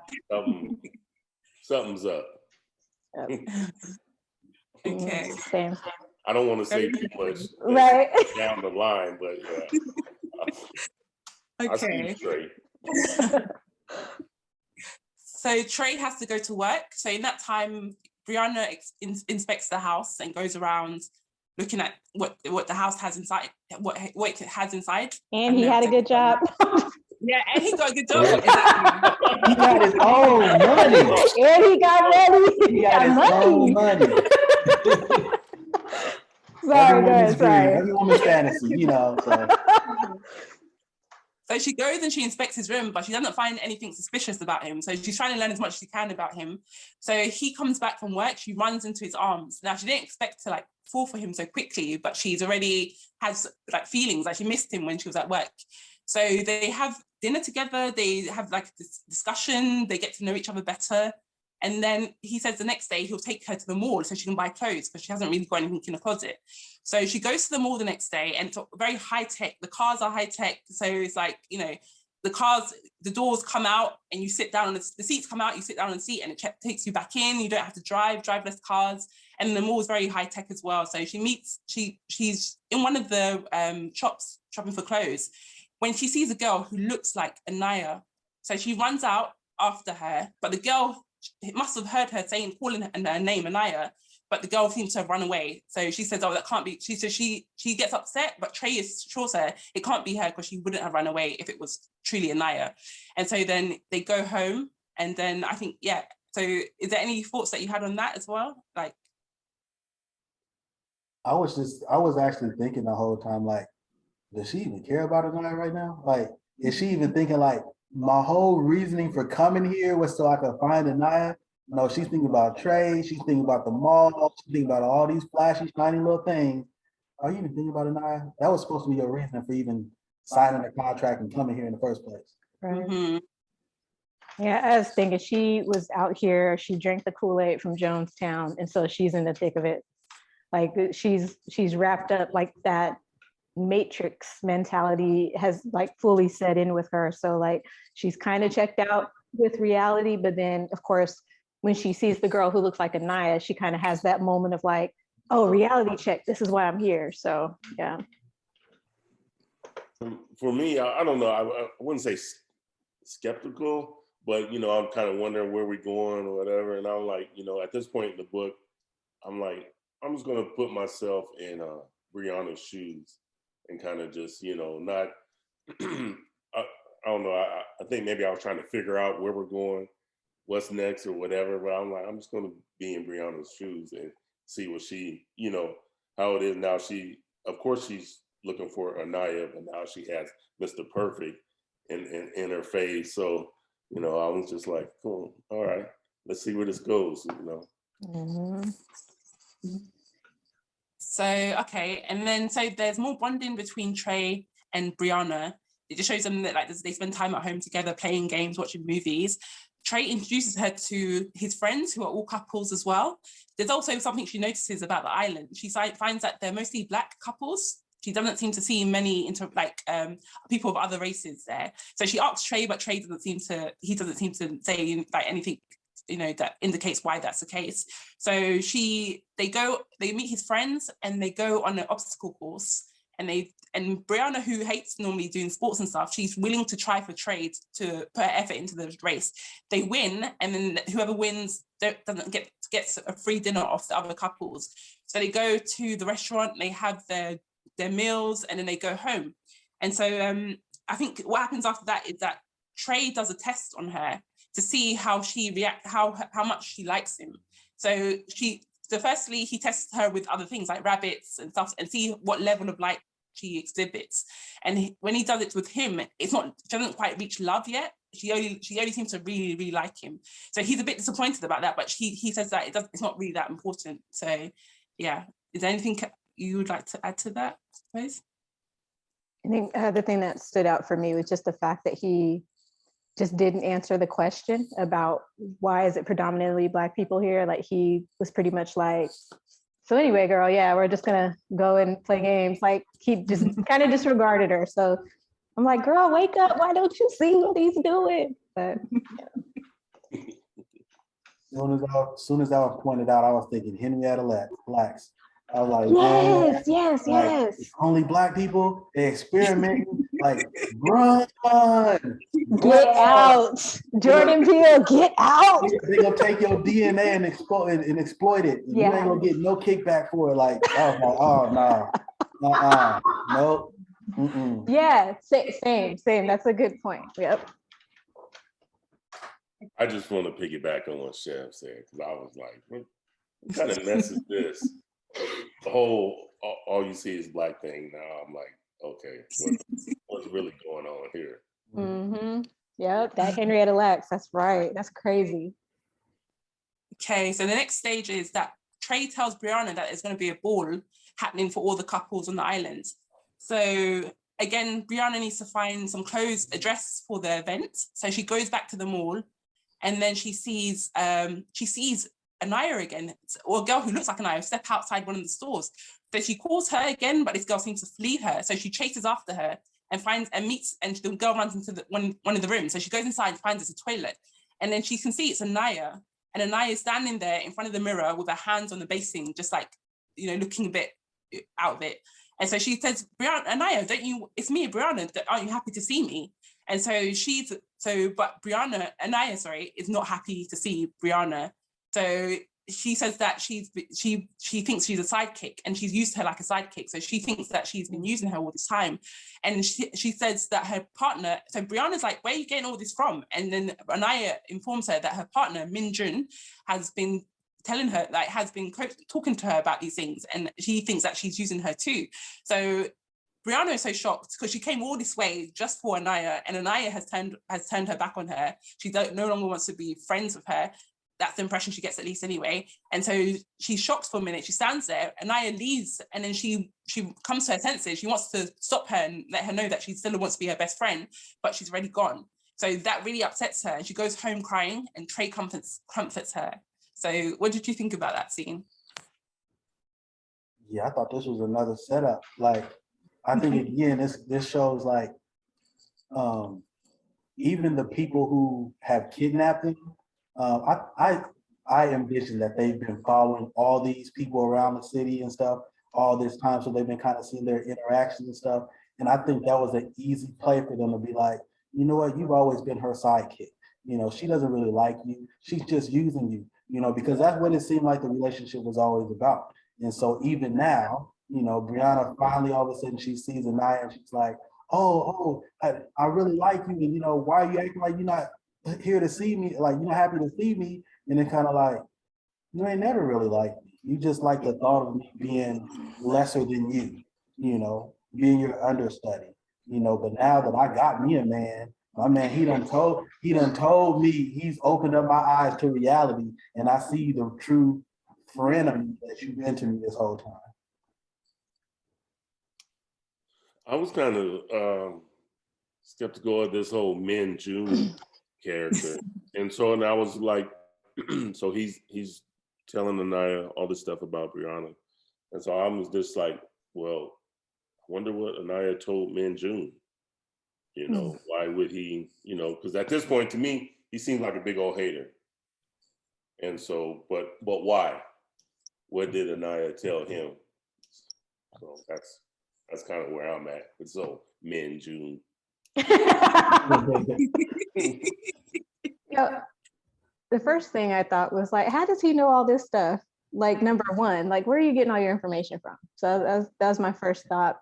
Something's up. Yep. Okay. Same. I don't want to say too much right down the line, but yeah. Okay. I see Trey. So Trey has to go to work. So in that time, Brianna inspects the house and goes around looking at what the house has inside, what it has inside. And he had a good job. Yeah, and he got a good job. Yeah. Exactly. He got his own money. And he got money. He got his own money. Sorry, Every go woman's ahead, dream, sorry. every woman's fantasy, you know. So. So she goes and she inspects his room, but she doesn't find anything suspicious about him. So she's trying to learn as much as she can about him. So he comes back from work, she runs into his arms. Now she didn't expect to like fall for him so quickly, but she's already has like feelings, like she missed him when she was at work. So they have dinner together, they have like this discussion, they get to know each other better. And then he says the next day he'll take her to the mall so she can buy clothes because she hasn't really got anything in the closet. So she goes to the mall the next day and it's very high tech. The cars are high tech. So it's like, you know, the doors come out and you sit down on the seats come out, you sit down on the seat and it takes you back in. You don't have to driveless cars. And the mall is very high tech as well. So she's in one of the shops shopping for clothes when she sees a girl who looks like Anaya. So she runs out after her, but the girl must have heard her calling her name Anaya, but the girl seems to have run away. So she says, oh, that can't be. She gets upset, but Trey assures her it can't be her because she wouldn't have run away if it was truly Anaya. And so then they go home and then I think, yeah. So is there any thoughts that you had on that as well? Like, I was actually thinking the whole time, like, does she even care about Anaya right now? Like, is she even thinking like, my whole reasoning for coming here was so I could find Anaya? No, she's thinking about Trey. She's thinking about the mall. She's thinking about all these flashy, shiny little things. Are you even thinking about Anaya? That was supposed to be your reason for even signing the contract and coming here in the first place. Right. mm-hmm. Yeah, I was thinking she was out here, she drank the Kool-Aid from Jonestown, and so she's in the thick of it. Like she's wrapped up, like that Matrix mentality has like fully set in with her. So like she's kind of checked out with reality, but then of course when she sees the girl who looks like Anaya, she kind of has that moment of like, oh, reality check, this is why I'm here. So yeah. For me, I don't know, I wouldn't say skeptical, but you know, I'm kind of wondering where we're going or whatever. And I'm like, you know, at this point in the book, I'm like, I'm just gonna put myself in Brianna's shoes and kind of just, you know, not, I don't know, I think maybe I was trying to figure out where we're going, what's next or whatever, but I'm like, I'm just gonna be in Brianna's shoes and see what she, you know, how it is now. Of course she's looking for Anaya, but now she has Mr. Perfect in her face. So, you know, I was just like, cool, all right, let's see where this goes, you know. Mm-hmm. So, okay. And then, so there's more bonding between Trey and Brianna. It just shows them that like they spend time at home together, playing games, watching movies. Trey introduces her to his friends who are all couples as well. There's also something she notices about the island. She finds that they're mostly Black couples. She doesn't seem to see many people of other races there. So she asks Trey, but Trey doesn't seem to say like anything, you know, that indicates why that's the case. So they meet his friends and they go on an obstacle course. And Brianna, who hates normally doing sports and stuff, she's willing to try for Trey to put her effort into the race. They win, and then whoever wins gets a free dinner off the other couples. So they go to the restaurant, they have their meals, and then they go home. And so I think what happens after that is that Trey does a test on her to see how she reacts, how much she likes him. So firstly, he tests her with other things like rabbits and stuff and see what level of like she exhibits. And when he does it with him, she doesn't quite reach love yet. She only seems to really, really like him. So he's a bit disappointed about that, but he says that it's not really that important. So yeah, is there anything you would like to add to that, I suppose? I think the thing that stood out for me was just the fact that he just didn't answer the question about why is it predominantly Black people here. Like he was pretty much like, so anyway, girl, yeah, we're just gonna go and play games. Like he just kind of disregarded her. So I'm like, girl, wake up. Why don't you see what he's doing? But yeah. As soon as that was pointed out, I was thinking Henrietta Lacks. I was like, yes. Only Black people, they experimenting, like, run. Get out. Jordan Peele, get out. They're gonna take your DNA and exploit it. And you ain't gonna get no kickback for it. Like, oh no. Nope. Yeah, same. That's a good point. Yep. I just want to piggyback on what Chef said, because I was like, what kind of mess is this? The whole all you see is black thing. Now I'm like, okay, what's really going on here? Mm-hmm. Yep, that Henrietta Lacks. That's right. That's crazy. Okay, so the next stage is that Trey tells Brianna that there's going to be a ball happening for all the couples on the island. So again, Brianna needs to find some clothes, a dress for the event. So she goes back to the mall, and then she sees Anaya again, or a girl who looks like Anaya, step outside one of the stores. So she calls her again, but this girl seems to flee her. So she chases after her and finds and meets, and the girl runs into one of the rooms. So she goes inside and finds it's a toilet, and then she can see it's Anaya. And Anaya is standing there in front of the mirror with her hands on the basin, just like, looking a bit out of it. And so she says, Brianna, Anaya, it's me, Brianna, aren't you happy to see me? And so but Anaya, is not happy to see Brianna. So she says that she thinks she's a sidekick, and she's used her like a sidekick. So she thinks that she's been using her all this time. And she says that her partner, so Brianna's like, where are you getting all this from? And then Anaya informs her that her partner, Min Jun, has been telling her, has been talking to her about these things, and she thinks that she's using her too. So Brianna is so shocked because she came all this way just for Anaya, and Anaya has turned her back on her. She no longer wants to be friends with her. That's the impression she gets, at least anyway. And so she's shocked for a minute. She stands there, Anaya leaves, and then she comes to her senses. She wants to stop her and let her know that she still wants to be her best friend, but she's already gone. So that really upsets her, and she goes home crying, and Trey comforts her. So what did you think about that scene? Yeah, I thought this was another setup. I think again, this shows even the people who have kidnapped him. I envision that they've been following all these people around the city and stuff all this time, so they've been kind of seeing their interactions and stuff. And I think that was an easy play for them to be like, you know what, you've always been her sidekick. She doesn't really like you. She's just using you, because that's what it seemed like the relationship was always about. And so even now, Brianna finally all of a sudden she sees Anaya and she's like, oh, I really like you. And, why are you acting like you're not here to see me? Like, you're not happy to see me. And then kind of like, you ain't never really liked me. You just like the thought of me being lesser than you, being your understudy, but now that I got me a man, my man, he done told me, he's opened up my eyes to reality, and I see the true frenemy that you've been to me this whole time. I was kind of skeptical of this whole Min Jun character, and so I was like, so he's telling Anaya all this stuff about Brianna, and so I was just like, well, I wonder what Anaya told Min Jun. Why would he? Because at this point, to me, he seems like a big old hater, and so, but why? What did Anaya tell him? So that's kind of where I'm at. So Min Jun. The first thing I thought was like, how does he know all this stuff? Like, number one, like, where are you getting all your information from? So that was my first thought.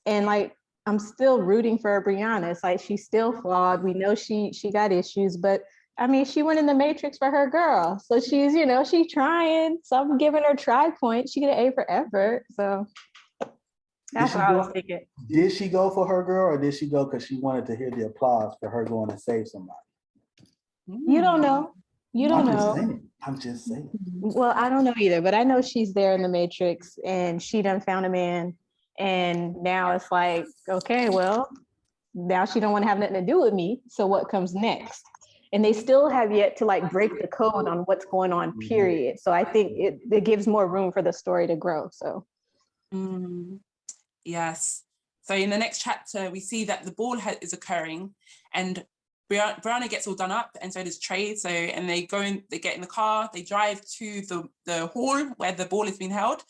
And like, I'm still rooting for Brianna. It's like, she's still flawed. We know she got issues, but I mean, she went in the Matrix for her girl. So she's, she's trying. So I'm giving her try point. She get an A for effort. So that's what I was thinking. Did she go for her girl, or did she go because she wanted to hear the applause for her going to save somebody? You don't know. You don't know. I'm just saying. Well, I don't know either, but I know she's there in the Matrix and she done found a man. And now it's like, okay, well, now she don't want to have nothing to do with me. So what comes next? And they still have yet to like break the code on what's going on, period. So I think it gives more room for the story to grow. So. Yes. So in the next chapter, we see that the ball is occurring, and Brianna gets all done up, and so does Trey. So, and they get in the car, they drive to the hall where the ball is being held.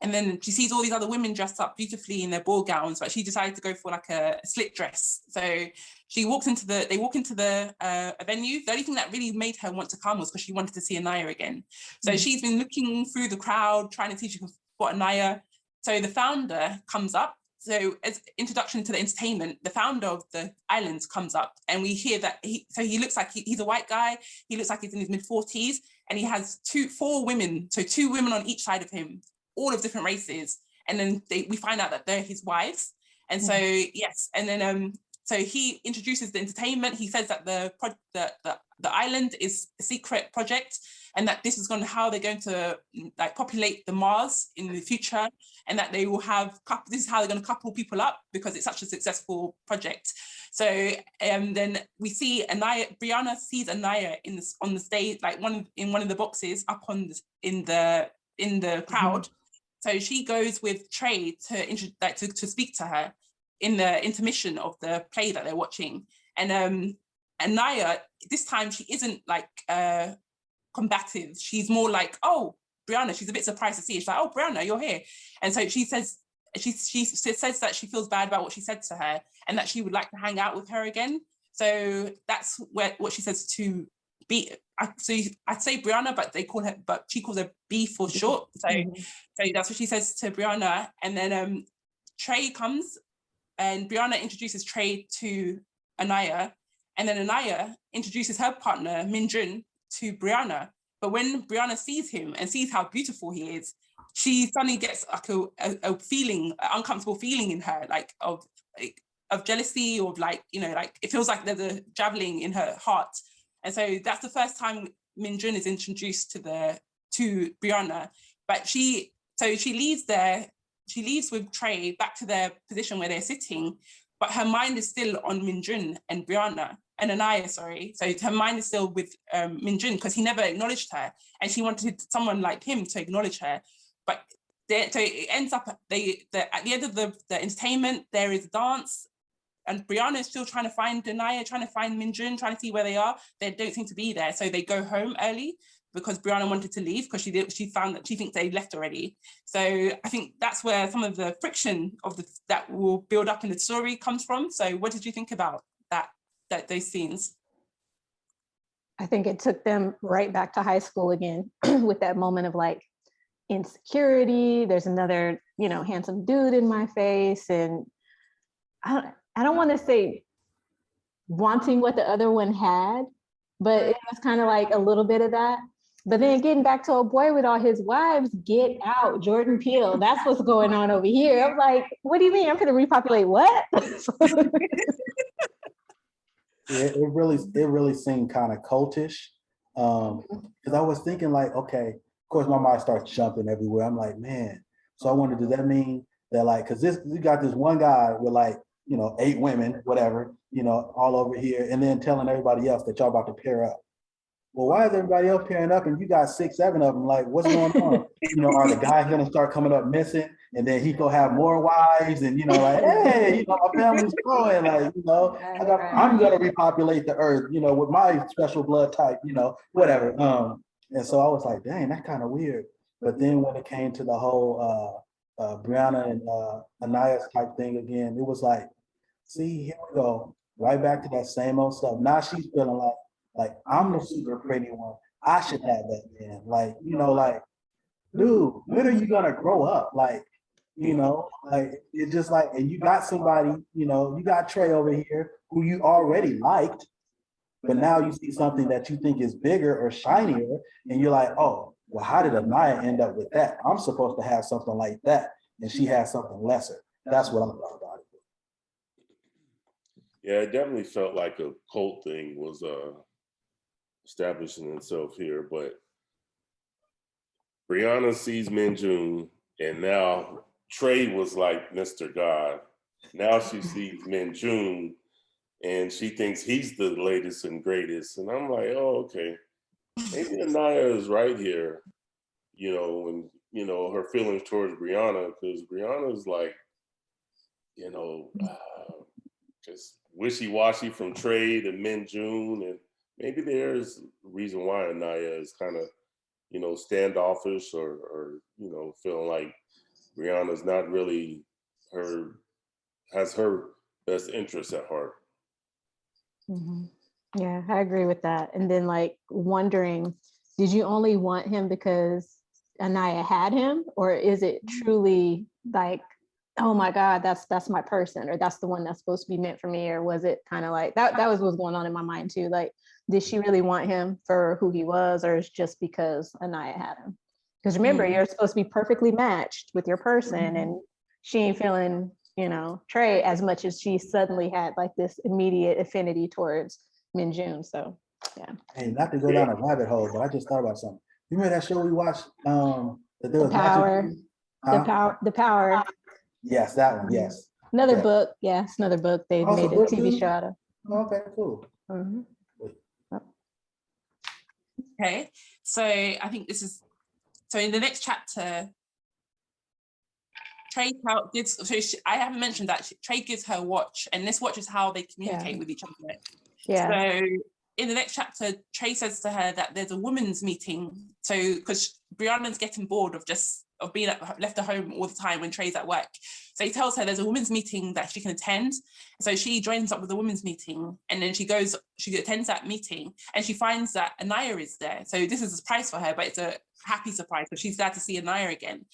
And then she sees all these other women dressed up beautifully in their ball gowns, but she decided to go for like a slit dress. So they walk into the venue. The only thing that really made her want to come was because she wanted to see Anaya again. So she's been looking through the crowd, trying to see if she can spot Anaya. So the founder comes up. so as introduction to the entertainment, the founder of the islands comes up, and we hear that he looks like he's a white guy. He looks like he's in his mid-40s, and he has four women, so 2 women on each side of him, all of different races. And then we find out that they're his wives. And so, yes, and then so he introduces the entertainment. He says that the island is a secret project, and that this is how they're going to like populate the Mars in the future, and that they will have this is how they're going to couple people up because it's such a successful project. So then we see Brianna sees Anaya on the stage, like in one of the boxes up in the crowd. So she goes with Trey to speak to her in the intermission of the play that they're watching. And Anaya, this time she isn't like combative. She's more like, oh, Brianna, she's a bit surprised to see her. She's like, oh, Brianna, you're here. And so she says that she feels bad about what she said to her and that she would like to hang out with her again. So that's what she says to B. So I'd say Brianna, but she calls her B for short. So that's what she says to Brianna. And then Trey comes, and Brianna introduces Trey to Anaya, and then Anaya introduces her partner Minjun to Brianna. But when Brianna sees him and sees how beautiful he is, she suddenly gets like a feeling, an uncomfortable feeling in her, like of jealousy, or like, you know, like it feels like there's a javelin in her heart. And so that's the first time Minjun is introduced to Brianna. But she leaves with Trey back to their position where they're sitting, but her mind is still on Minjun and Brianna, and Anaya, sorry. So her mind is still with Minjun because he never acknowledged her, and she wanted someone like him to acknowledge her. But so it ends up, at the end of the entertainment, there is a dance, and Brianna is still trying to find Anaya, trying to find Minjun, trying to see where they are. They don't seem to be there, so they go home early because Brianna wanted to leave because she found that she thinks they left already. So I think that's where some of the friction that will build up in the story comes from. So what did you think about those scenes? I think it took them right back to high school again with that moment of like insecurity. There's another, you know, handsome dude in my face, and I don't want to say wanting what the other one had, but it was kind of like a little bit of that. But then getting back to a boy with all his wives, get out, Jordan Peele. That's what's going on over here. I'm like, what do you mean? I'm going to repopulate what? It really seemed kind of cultish. Because I was thinking like, okay, of course my mind starts jumping everywhere. I'm like, man. So I wondered, does that mean that like, because you got this one guy with like, you know, 8 women, whatever, you know, all over here, and then telling everybody else that y'all about to pair up. Well, why is everybody else pairing up and you got 6, 7 of them? Like, what's going on? You know, are the guys gonna start coming up missing, and then he gonna have more wives, and you know, like, hey, you know, my family's growing, like, you know, I'm gonna repopulate the earth, you know, with my special blood type, you know, whatever. And so I was like, dang, that's kind of weird. But then when it came to the whole Brianna and Anaya's type thing again, it was like, see, here we go, right back to that same old stuff. Now she's feeling like I'm the super pretty one. I should have that man. Like, you know, like, dude, when are you gonna grow up? Like, you know, like it's just like, and you got somebody, you know, you got Trey over here who you already liked, but now you see something that you think is bigger or shinier, and you're like, oh, well, how did Anaya end up with that? I'm supposed to have something like that, and she has something lesser. That's what I thought about it. Yeah, it definitely felt like a cult thing was establishing itself here, but Brianna sees Minjun, and now Trey was like Mr. God. Now she sees Minjun, and she thinks he's the latest and greatest. And I'm like, oh, okay, maybe Anaya is right here, you know, and you know her feelings towards Brianna, because Brianna's like, you know, just wishy-washy from Trey to Minjun, and maybe there's a reason why Anaya is kind of, you know, standoffish or you know, feeling like Brianna's not really has her best interests at heart. Mm-hmm. Yeah, I agree with that. And then like wondering, did you only want him because Anaya had him, or is it truly like oh my God, that's my person, or that's the one that's supposed to be meant for me? Or was it kind of like that was what's going on in my mind too? Like, did she really want him for who he was, or is just because Anaya had him? Because remember, you're supposed to be perfectly matched with your person, and she ain't feeling, Trey as much as she suddenly had like this immediate affinity towards Minjun. So yeah. Hey, not to go down a rabbit hole, but I just thought about something. You remember that show we watched? That there The was Power. magic. Huh? The Power. Yes, that one. Yes. Another Yeah. book. Yeah, it's another book. They Also made a book TV too? show out of. Okay, cool. Okay, so I think this is, so in the next chapter, Trey gives, I haven't mentioned that Trey gives her a watch, and this watch is how they communicate with each other. Yeah. So in the next chapter, Trey says to her that there's a women's meeting. So because Brianna's getting bored of being left at home all the time when Trey's at work. So he tells her there's a women's meeting that she can attend. So she joins up with the women's meeting, and then she attends that meeting, and she finds that Anaya is there. So this is a surprise for her, but it's a happy surprise because she's glad to see Anaya again.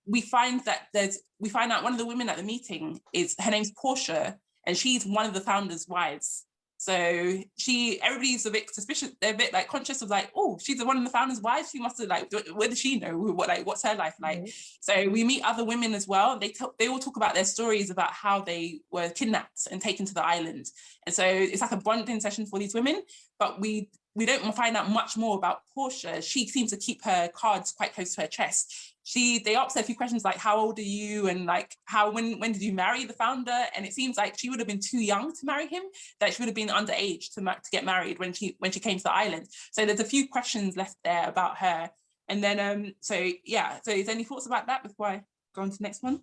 We find out one of the women at the meeting her name's Portia, and she's one of the founders' wives. So everybody's a bit suspicious. They're a bit like conscious of like, oh, she's one of the founders' wives. She must have like, where does she know? What's her life like? Mm-hmm. So we meet other women as well. They all talk about their stories about how they were kidnapped and taken to the island. And so it's like a bonding session for these women. But we don't find out much more about Portia. She seems to keep her cards quite close to her chest. They asked her a few questions like, how old are you? And like, when did you marry the founder? And it seems like she would have been too young to marry him, that she would have been underage to get married when she came to the island. So there's a few questions left there about her. And then, so is there any thoughts about that before I go on to the next one?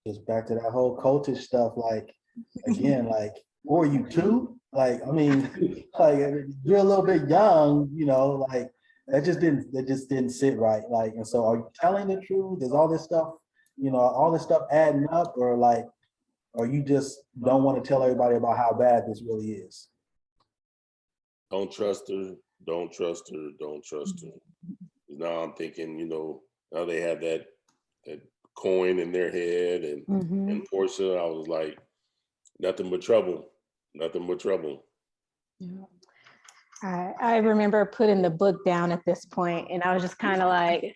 Just back to that whole cultish stuff, like, again, like, who are you, two? Like, I mean, like, you're a little bit young, like, that just didn't sit right. Like, and so are you telling the truth? Is all this stuff, all this stuff adding up, or like, or you just don't want to tell everybody about how bad this really is? Don't trust her. Don't trust her. Don't trust her. Now I'm thinking, now they have that coin in their head, and Portia, I was like, nothing but trouble. Nothing but trouble. Yeah. I remember putting the book down at this point, and I was just kind of like,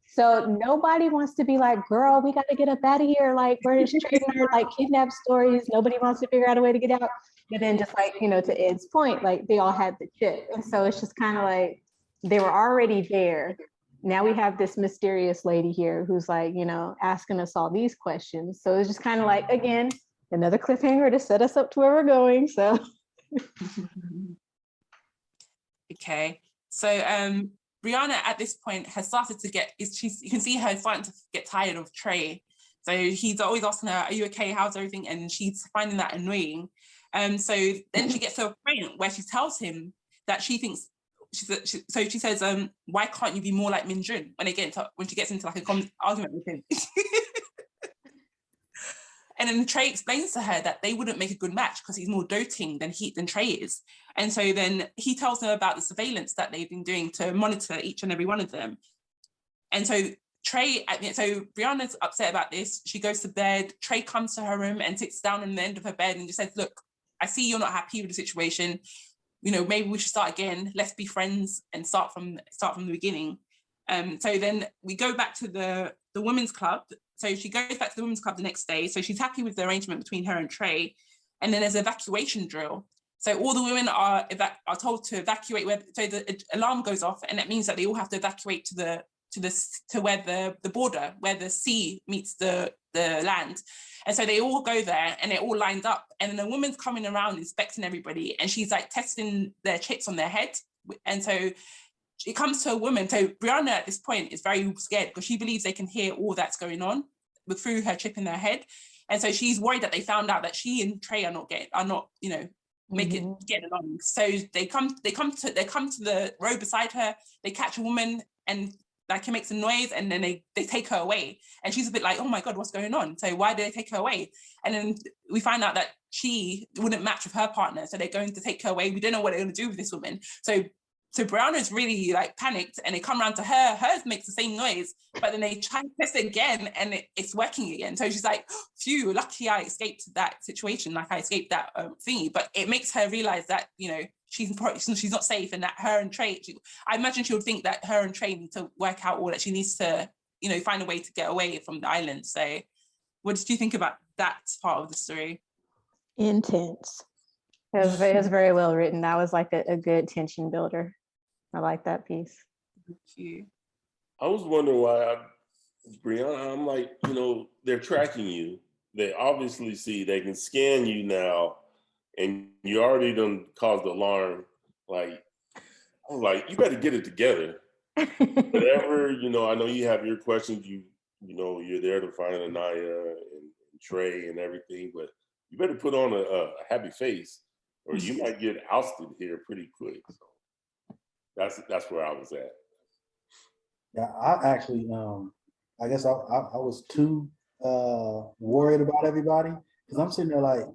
so nobody wants to be like, girl, we got to get up out of here. Like, we're just trading our like kidnap stories. Nobody wants to figure out a way to get out. But then just like, to Ed's point, like they all had the chip. And so it's just kind of like, they were already there. Now we have this mysterious lady here who's like, asking us all these questions. So it's just kind of like, again, another cliffhanger to set us up to where we're going. So. Okay, so Brianna at this point has started to you can see her starting to get tired of Trey. So he's always asking her, are you okay? How's everything? And she's finding that annoying. So then she gets to a point where she tells him that she thinks, so she says, why can't you be more like Minjun? When she gets into like a argument with him. And then Trey explains to her that they wouldn't make a good match because he's more doting than Trey is. And so then he tells her about the surveillance that they've been doing to monitor each and every one of them. And so Brianna's upset about this. She goes to bed. Trey comes to her room and sits down on the end of her bed and just says, look, I see you're not happy with the situation. Maybe we should start again. Let's be friends and start from the beginning. So then we go back to the women's club. So she goes back to the women's club the next day. So she's happy with the arrangement between her and Trey. And then there's an evacuation drill. So all the women are told to evacuate. So the alarm goes off, and that means that they all have to evacuate to where the border, where the sea meets the land. And so they all go there, and they're all lined up. And then the woman's coming around inspecting everybody, and she's like testing their chips on their head. And so it comes to a woman. So Brianna at this point is very scared because she believes they can hear all that's going on through her chip in their head. And so she's worried that they found out that she and Trey are not getting along. So they come to the road beside her. They catch a woman, and like it makes a noise, and then they take her away. And she's a bit like, oh my God, what's going on? So why did they take her away? And then we find out that she wouldn't match with her partner. So they're going to take her away. We don't know what they're going to do with this woman. So So Brianna's really like panicked, and they come around to her. Hers makes the same noise, but then they try and test it again, and it's working again. So she's like, "Phew, lucky I escaped that situation. Like I escaped that thingy." But it makes her realize that she's not safe, and that her and Trey. I imagine she would think that her and Trey need to work out, or that she needs to find a way to get away from the island. So, what did you think about that part of the story? Intense. It was very well written. That was like a good tension builder. I like that piece. Thank you. I was wondering why, Brianna, I'm like, they're tracking you. They obviously see, they can scan you now, and you already done caused alarm. Like, I was like, you better get it together. Whatever, I know you have your questions. You're there to find Anaya and Trey and everything, but you better put on a happy face, or you might get ousted here pretty quick. So that's where I was at. Yeah, I actually, I guess I was too worried about everybody, because I'm sitting there like,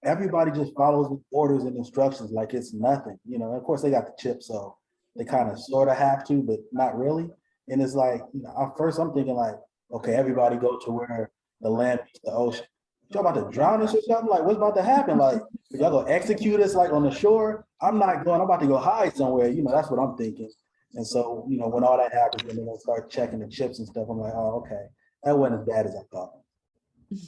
everybody just follows the orders and instructions like it's nothing. Of course they got the chip, so they kind of sort of have to, but not really. And it's like, at first I'm thinking like, okay, everybody go to where the land meets the ocean. Y'all about to drown us or something? Like, what's about to happen? Like, y'all gonna execute us like on the shore? I'm not going. I'm about to go hide somewhere. That's what I'm thinking. And so, when all that happens, and then they start checking the chips and stuff, I'm like, oh, okay, that wasn't as bad as I thought.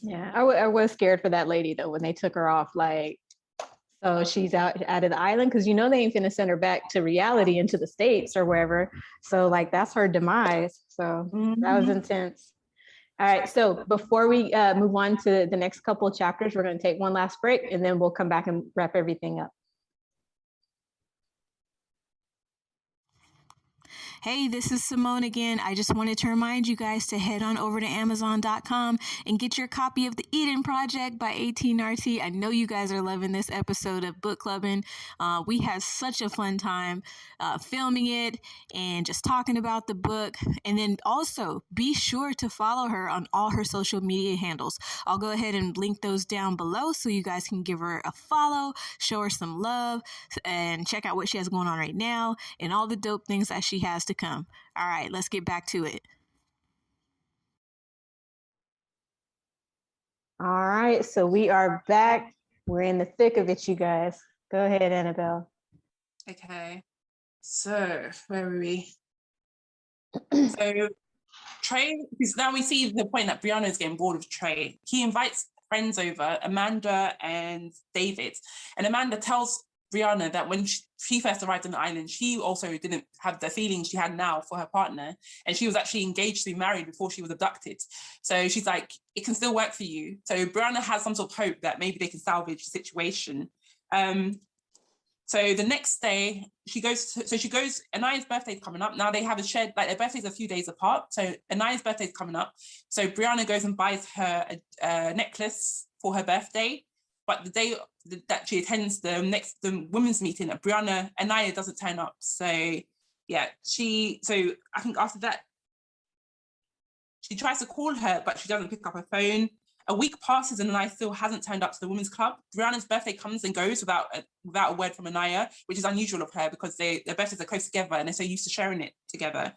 Yeah, I was scared for that lady though when they took her off. Like, so she's out of the island, because they ain't finna send her back to reality, into the States or wherever. So like that's her demise. So that was intense. All right, so before we move on to the next couple of chapters, we're going to take one last break, and then we'll come back and wrap everything up. Hey, this is Simone again. I just wanted to remind you guys to head on over to Amazon.com and get your copy of The Eden Project by A.T. Nartey. I know you guys are loving this episode of Book Clubbin. We had such a fun time filming it and just talking about the book. And then also be sure to follow her on all her social media handles. I'll go ahead and link those down below so you guys can give her a follow, show her some love, and check out what she has going on right now and all the dope things that she has to come. All right, let's get back to it. All right, so we are back. We're in the thick of it, you guys. Go ahead, Annabelle. Okay, so where were we? So Trey, because now we see the point that Brianna is getting bored of Trey. He invites friends over, Amanda and David, and Amanda tells Brianna that when she first arrived on the island, she also didn't have the feelings she had now for her partner, and she was actually engaged to be married before she was abducted. So she's like, it can still work for you. So Brianna has some sort of hope that maybe they can salvage the situation. So the next day she goes, Anaya's birthday's coming up. Now they have a shared, like their birthdays are a few days apart. So Anaya's birthday's coming up. So Brianna goes and buys her a necklace for her birthday. But the day that she attends the women's meeting, Anaya doesn't turn up. So yeah, I think after that, she tries to call her, but she doesn't pick up her phone. A week passes and Anaya still hasn't turned up to the women's club. Brianna's birthday comes and goes without a word from Anaya, which is unusual of her because their birthdays are close together and they're so used to sharing it together.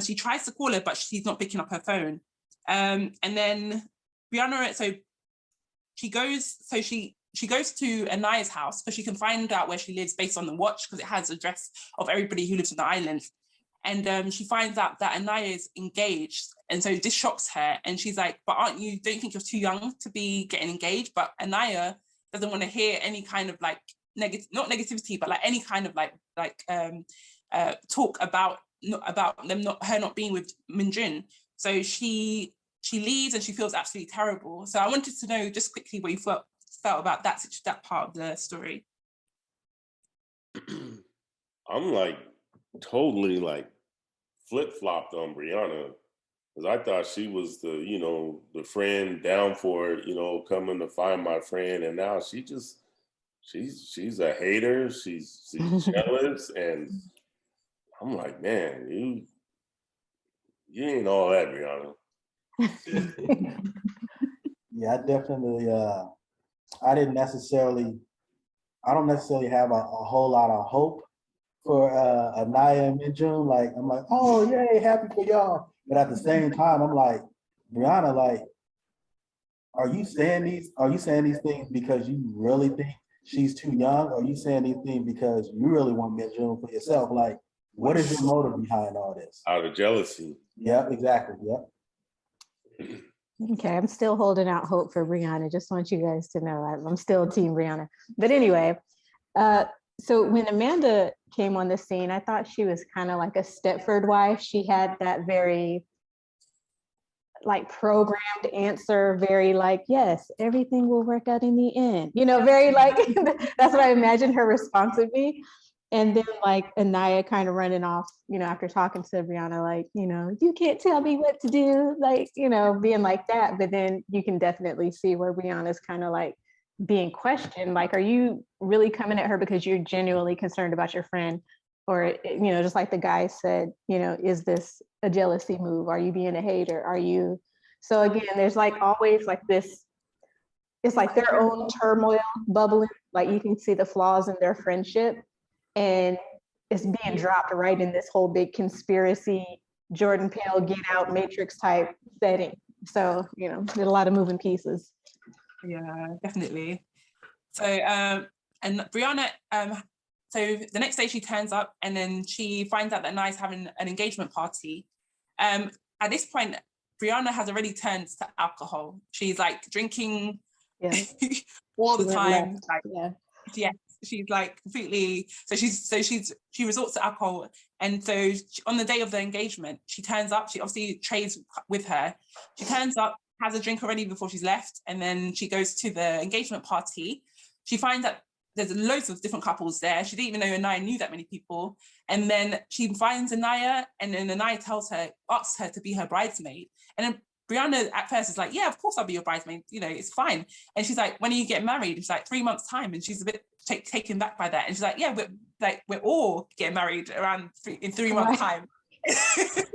She tries to call her, but she's not picking up her phone. And then Brianna, she goes to Anaya's house because she can find out where she lives based on the watch, because it has the address of everybody who lives on the island. And she finds out that Anaya is engaged. And so this shocks her. And she's like, but don't you think you're too young to be getting engaged? But Anaya doesn't want to hear any kind of like not negativity, but like any kind of talk about her not being with Minjin. So she leaves and she feels absolutely terrible. So I wanted to know just quickly what you felt about that part of the story. I'm like totally like flip-flopped on Brianna, because I thought she was the friend down for it, coming to find my friend, and now she's a hater. She's jealous, and I'm like, man, you ain't all that, Brianna. Yeah, I definitely I don't necessarily have a whole lot of hope for Anaya and Minjun. Like, I'm like, oh yay, happy for y'all. But at the same time, I'm like, Brianna, like, are you saying these things because you really think she's too young? Or are you saying these things because you really want Minjun for yourself? Like, what is your motive behind all this? Out of jealousy. Yep, exactly. Yep. Okay, I'm still holding out hope for Brianna. Just want you guys to know I'm still team Brianna. But anyway, so when Amanda came on the scene, I thought she was kind of like a Stepford wife. She had that very like programmed answer, very like, yes, everything will work out in the end. You know, very like, that's what I imagined her response would be. And then like Anaya kind of running off, you know, after talking to Brianna, like, you know, you can't tell me what to do, like, you know, being like that. But then you can definitely see where Brianna's kind of like being questioned. Like, are you really coming at her because you're genuinely concerned about your friend? Or, you know, just like the guy said, you know, is this a jealousy move? Are you being a hater? Are you? So again, there's like always like this, it's like their own turmoil bubbling. Like you can see the flaws in their friendship. And it's being dropped right in this whole big conspiracy, Jordan Peele, Get Out, Matrix type setting. So, you know, there's a lot of moving pieces. Yeah, definitely. So, and Brianna, so the next day she turns up and then she finds out that Nai's having an engagement party. At this point, Brianna has already turned to alcohol. She's like drinking all the time. Like, yeah, she's like completely. So she resorts to alcohol, and so on the day of the engagement, she turns up. She obviously trades with her. She turns up, has a drink already before she's left, and then she goes to the engagement party. She finds that there's loads of different couples there. She didn't even know Anaya knew that many people. And then she finds Anaya, and then Anaya asks her to be her bridesmaid. And then Brianna at first is like, yeah, of course I'll be your bridesmaid. You know, it's fine. And she's like, when are you getting married? It's like 3 months time. And she's a bit taken back by that. And she's like, yeah, we're all getting married in 3 months time.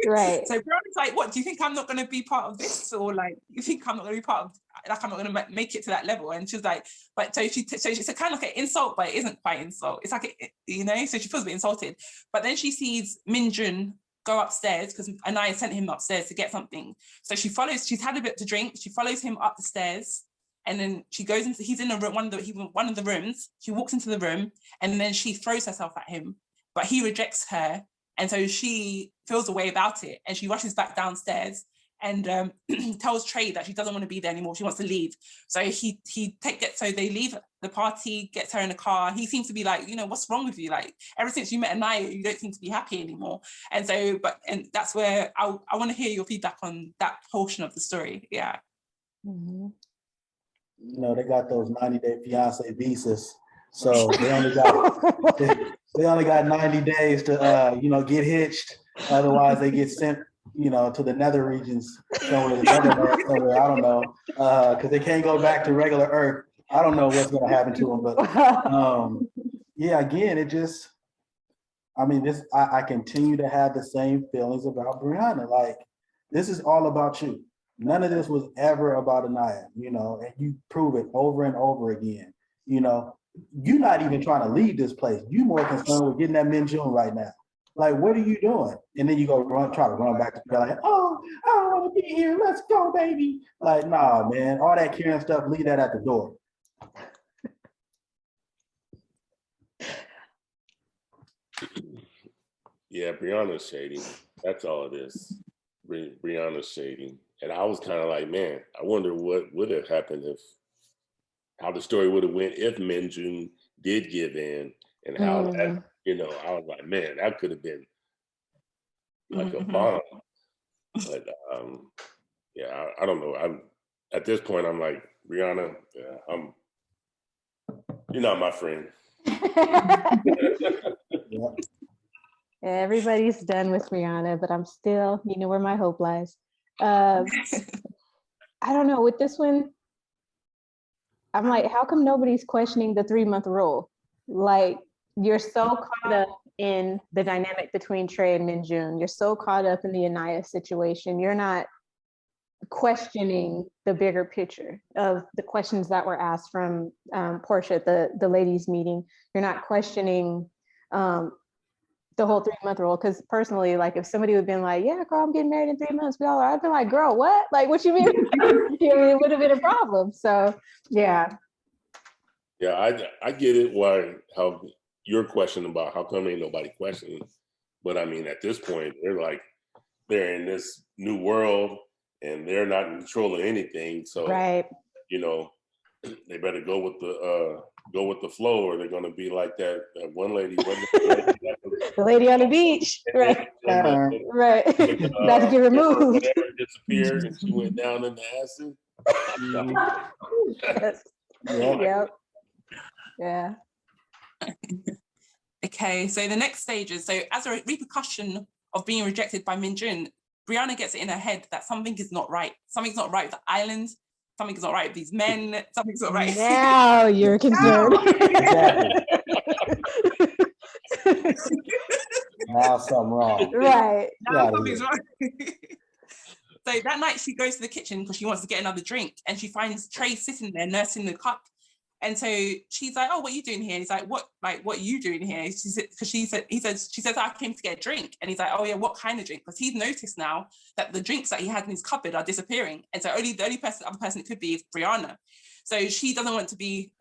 Right. So Brianna's like, what, do you think I'm not going to be part of this? Or like, you think I'm not going to be part of, like, I'm not going to make it to that level? And she's like, but so it's a kind of like an insult, but it isn't quite insult. It's like, you know, so she feels a bit insulted. But then she sees Minjun go upstairs because Anaya sent him upstairs to get something. So she's had a bit to drink. She follows him up the stairs. And then she goes into, he's in one of the rooms. She walks into the room and then she throws herself at him, but he rejects her. And so she feels a way about it and she rushes back downstairs and tells Trey that she doesn't want to be there anymore. She wants to leave. So so they leave the party, gets her in a car. He seems to be like, you know, what's wrong with you? Like, ever since you met Anaya, you don't seem to be happy anymore. And so, and that's where I want to hear your feedback on that portion of the story. Yeah. Mm-hmm. You know, they got those 90-day fiance visas. So they only got they only got 90 days to get hitched. Otherwise they get sent, to the nether regions somewhere, I don't know. Because they can't go back to regular Earth. I don't know what's gonna happen to them, but yeah, again, I continue to have the same feelings about Brianna. Like, this is all about you. None of this was ever about Anaya, and you prove it over and over again. You're not even trying to leave this place. You're more concerned with getting that Minjun right now. Like, what are you doing? And then you go try to run back to the like, oh, I don't want to be here. Let's go, baby. Like, nah, man, all that caring stuff, leave that at the door. Yeah, Brianna's shady. That's all it is. Brianna's shady. And I was kind of like, man, I wonder what would have happened how the story would have went if Minjun did give in, and how that, I was like, man, that could have been like a bomb. But yeah, I don't know. At this point, I'm like, Brianna, you're not my friend. Everybody's done with Rihanna, but I'm still, where my hope lies. I don't know, with this one, I'm like, how come nobody's questioning the 3-month rule? Like, you're so caught up in the dynamic between Trey and Minjun. You're so caught up in the Anaya situation. You're not questioning the bigger picture of the questions that were asked from Portia at the ladies' meeting. You're not questioning the whole 3-month rule. Because personally, like if somebody would have been like, yeah, girl, I'm getting married in 3 months, we all are, I'd been like, girl, what? Like, what you mean? You know, it would have been a problem. So yeah. Yeah, I get it. How your question about how come ain't nobody questioning, but I mean at this point they're in this new world and they're not in control of anything. So Right. you know, they better go with the flow, or they're gonna be like that one lady. The lady on the beach. Right. Right. About to get removed. Whatever disappeared and she went down in the acid. Yes. Yep. Yeah. Okay, so the next stage is, so as a repercussion of being rejected by Minjun, Brianna gets it in her head that something is not right. Something's not right with the island. Something's not right with these men. Something's not right. Now you're concerned. Now something wrong. Right. Now something's wrong. So that night she goes to the kitchen because she wants to get another drink, and she finds Trey sitting there nursing the cup. And so she's like, "Oh, what are you doing here?" And he's like, "What are you doing here?" She says, "I came to get a drink." And he's like, "Oh yeah, what kind of drink?" Because he's noticed now that the drinks that he had in his cupboard are disappearing. And so the only other person it could be is Brianna. So she doesn't want to be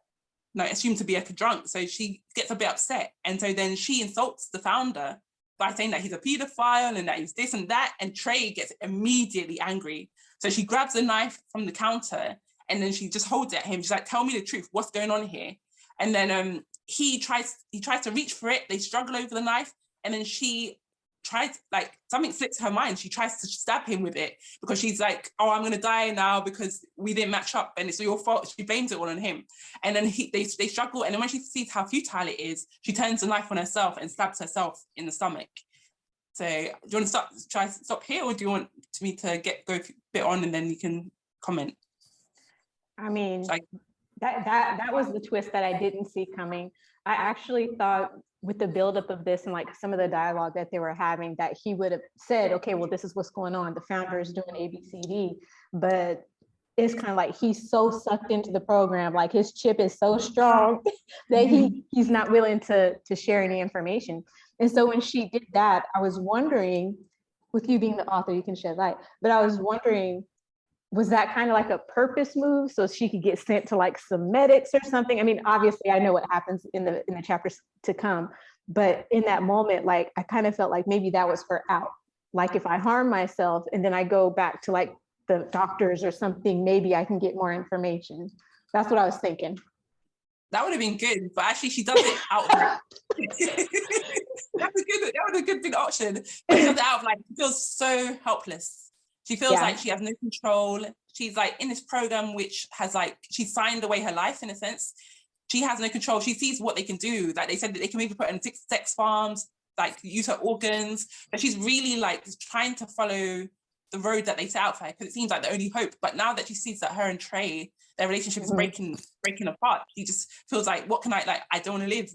assumed to be a drunk. So she gets a bit upset. And so then she insults the founder by saying that he's a pedophile and that he's this and that. And Trey gets immediately angry. So she grabs a knife from the counter and then she just holds it at him. She's like, "Tell me the truth. What's going on here?" And then he tries to reach for it. They struggle over the knife. And then she tries, something slips her mind. She tries to stab him with it because she's like, "Oh, I'm going to die now because we didn't match up and it's your fault." She blames it all on him. And then they struggle. And then when she sees how futile it is, she turns the knife on herself and stabs herself in the stomach. So do you want to try to stop here, or do you want me to go a bit on and then you can comment? I mean, that was the twist that I didn't see coming. I actually thought with the buildup of this and like some of the dialogue that they were having, that he would have said, "Okay, well, this is what's going on. The founder is doing ABCD," but it's kind of like he's so sucked into the program, like his chip is so strong that he's not willing to share any information. And so when she did that, I was wondering, with you being the author, you can shed light, but I was wondering, was that kind of like a purpose move so she could get sent to like some medics or something? I mean, obviously I know what happens in the chapters to come, but in that moment, like I kind of felt like maybe that was her out. Like if I harm myself and then I go back to like the doctors or something, maybe I can get more information. That's what I was thinking. That would have been good, but actually she does it out of that was a good option. But she does it out of she feels so helpless. She feels like she has no control. She's like in this program, which has she signed away her life in a sense. She has no control. She sees what they can do. Like they said that they can maybe put her in sex farms, use her organs. But she's really trying to follow the road that they set out for her because it seems like the only hope. But now that she sees that her and Trey, their relationship is breaking apart, she just feels like, what can I don't want to live.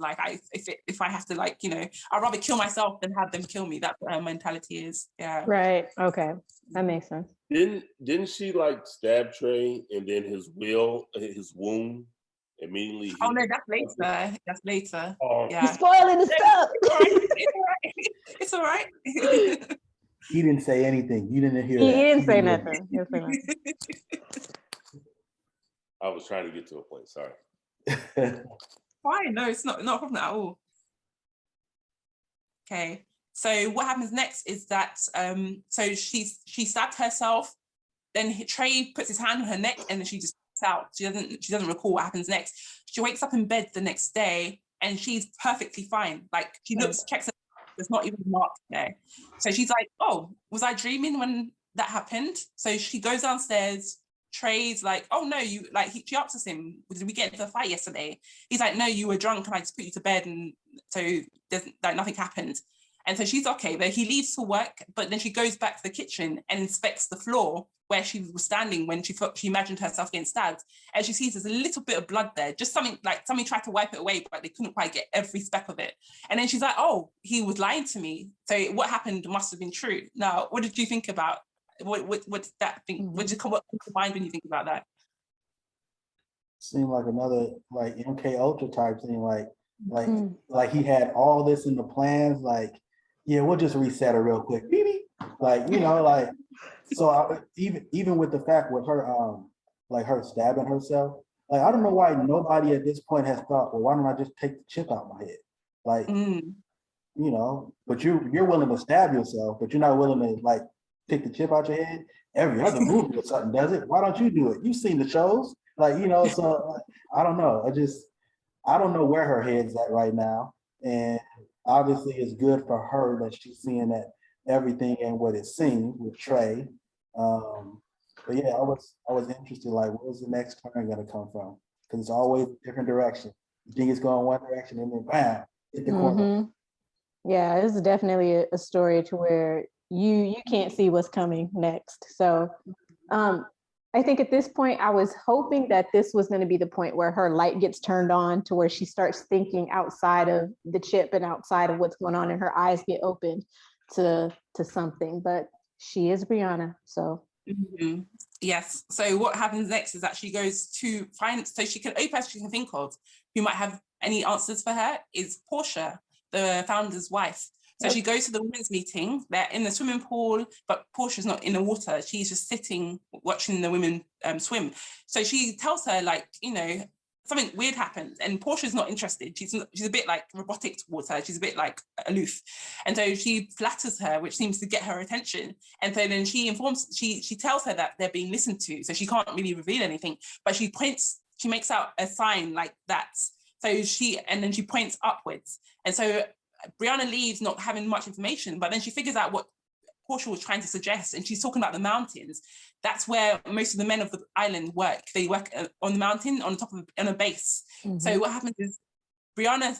If I have to I'd rather kill myself than have them kill me. That's what her mentality is. Yeah. Right. Okay. That makes sense. Didn't she stab Trey and then his wound immediately? Oh no, that's later. Oh. Yeah. You're spoiling the stuff. It's all right. He didn't say anything. You didn't hear He that. didn't say nothing. I was trying to get to a point. Sorry. Why? No, it's not a problem at all. Okay. So what happens next is that so she stabbed herself. Then Trey puts his hand on her neck, and then she just gets out. She doesn't recall what happens next. She wakes up in bed the next day, and she's perfectly fine. She checks her. There's not even a mark there. So she's like, "Oh, was I dreaming when that happened?" So she goes downstairs. Trey's like, "Oh no, you she asks him, did we get into a fight yesterday?" He's like, "No, you were drunk and I just put you to bed, and so there's nothing happened." And so she's okay, but he leaves for work, but then she goes back to the kitchen and inspects the floor where she was standing when she imagined herself getting stabbed. And she sees there's a little bit of blood there, just something somebody tried to wipe it away, but they couldn't quite get every speck of it. And then she's like, "Oh, he was lying to me. So what happened must have been true." Now, what did you think about what's that thing? What comes to mind when you think about that? Seemed like another MK Ultra type thing, like he had all this in the plans, Yeah, we'll just reset her real quick. Beep, beep. Like, you know, like, so even with the fact with her, like her stabbing herself, like, I don't know why nobody at this point has thought, well, why don't I just take the chip out my head? Like, Mm. you know, but you're willing to stab yourself, but you're not willing to like take the chip out your head. Every other movie or something does it. Why don't you do it? You've seen the shows, like, you know. So I don't know. I don't know where her head's at right now, and obviously it's good for her that she's seeing that everything ain't what it seems with Trey. Um, but yeah, I was interested. Like, where's the next turn gonna come from? Because it's always a different direction. You think it's going one direction, and then bam, hit the corner. Mhm. Yeah, this is definitely a story to where you can't see what's coming next. So I think at this point, I was hoping that this was going to be the point where her light gets turned on to where she starts thinking outside of the chip and outside of what's going on, and her eyes get opened to something. But she is Brianna, so. Mhm. Yes. So what happens next is that she goes to find, so she can, only person she can think of who might have any answers for her is Portia, the founder's wife. So she goes to the women's meeting. They're in the swimming pool, but Portia's not in the water. She's just sitting watching the women swim. So she tells her, like, you know, something weird happened, and Portia's not interested. She's a bit like robotic towards her. She's a bit like aloof, and so she flatters her, which seems to get her attention. And so then she tells her that they're being listened to. So she can't really reveal anything, but she makes out a sign like that. And then she points upwards. And so Brianna leaves not having much information, but then she figures out what Portia was trying to suggest, and she's talking about the mountains. That's where most of the men of the island work. They work on the mountain, on a base. Mm-hmm. So what happens is Brianna,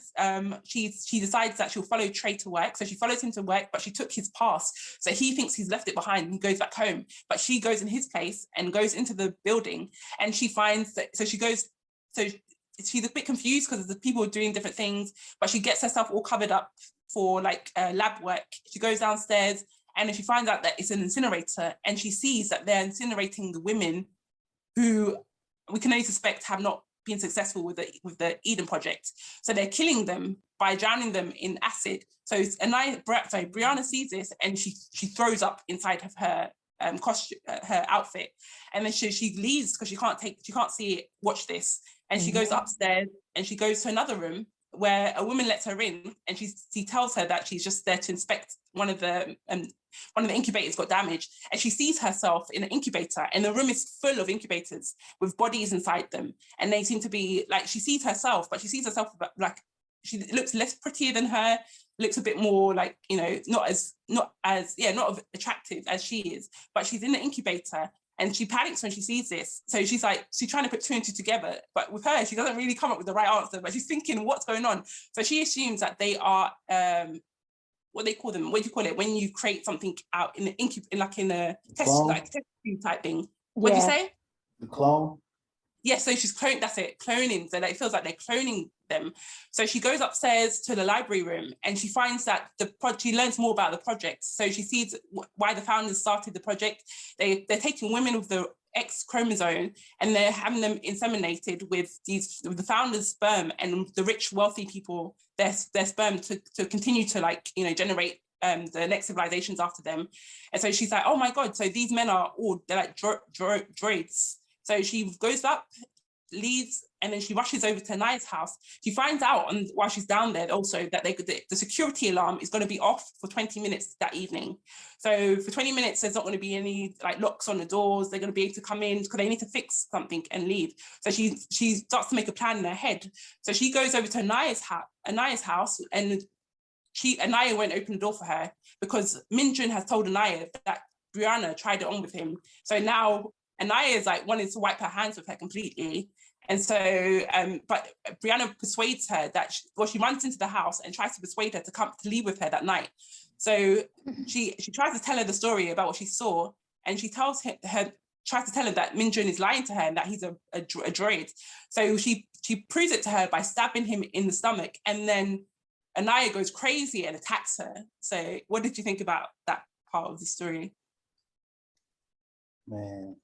she decides that she'll follow Trey to work. So she follows him to work, but she took his pass. So he thinks he's left it behind and goes back home. But she goes in his place and goes into the building, and she finds that, so she's a bit confused because the people are doing different things, but she gets herself all covered up for like lab work. She goes downstairs, and then she finds out that it's an incinerator, and she sees that they're incinerating the women who we can only suspect have not been successful with the Eden project. So they're killing them by drowning them in acid. So Brianna sees this, and she throws up inside of her costume, her outfit, and then she leaves because she can't see it, watch this, and she goes upstairs, and she goes to another room where a woman lets her in, and she tells her that she's just there to inspect one of the incubators got damaged, and she sees herself in an incubator, and the room is full of incubators with bodies inside them, and they seem to be like, she sees herself, but she sees herself like she looks less prettier than her, looks a bit more like, you know, not as attractive as she is, but she's in the incubator. And she panics when she sees this. So she's trying to put two and two together. But with her, she doesn't really come up with the right answer, but she's thinking, what's going on? So she assumes that they are, what they call them, what do you call it? When you create something out in a test tube type thing. What do you say? The clone? Yeah, so she's cloning, that's it, cloning. So it feels like they're cloning them. So she goes upstairs to the library room, and she finds that she learns more about the project. So she sees why the founders started the project. They're taking women with the X chromosome, and they're having them inseminated with the founders' sperm, and the rich, wealthy people, their sperm to continue to, like, you know, generate the next civilizations after them. And so she's like, oh my God, so these men they're like droids. So she goes up, leaves, and then she rushes over to Naya's house. She finds out while she's down there also that the security alarm is going to be off for 20 minutes that evening. So for 20 minutes, there's not going to be any like locks on the doors. They're going to be able to come in because they need to fix something and leave. So she starts to make a plan in her head. So she goes over to Naya's house, and Anaya won't open the door for her because Minjun has told Anaya that Brianna tried it on with him. So now Anaya is like wanting to wipe her hands with her completely. And so, but Brianna persuades her that she runs into the house and tries to persuade her to leave with her that night. So she tries to tell her the story about what she saw, and she tries to tell her that Minjun is lying to her and that he's a droid. So she proves it to her by stabbing him in the stomach, and then Anaya goes crazy and attacks her. So what did you think about that part of the story? Man.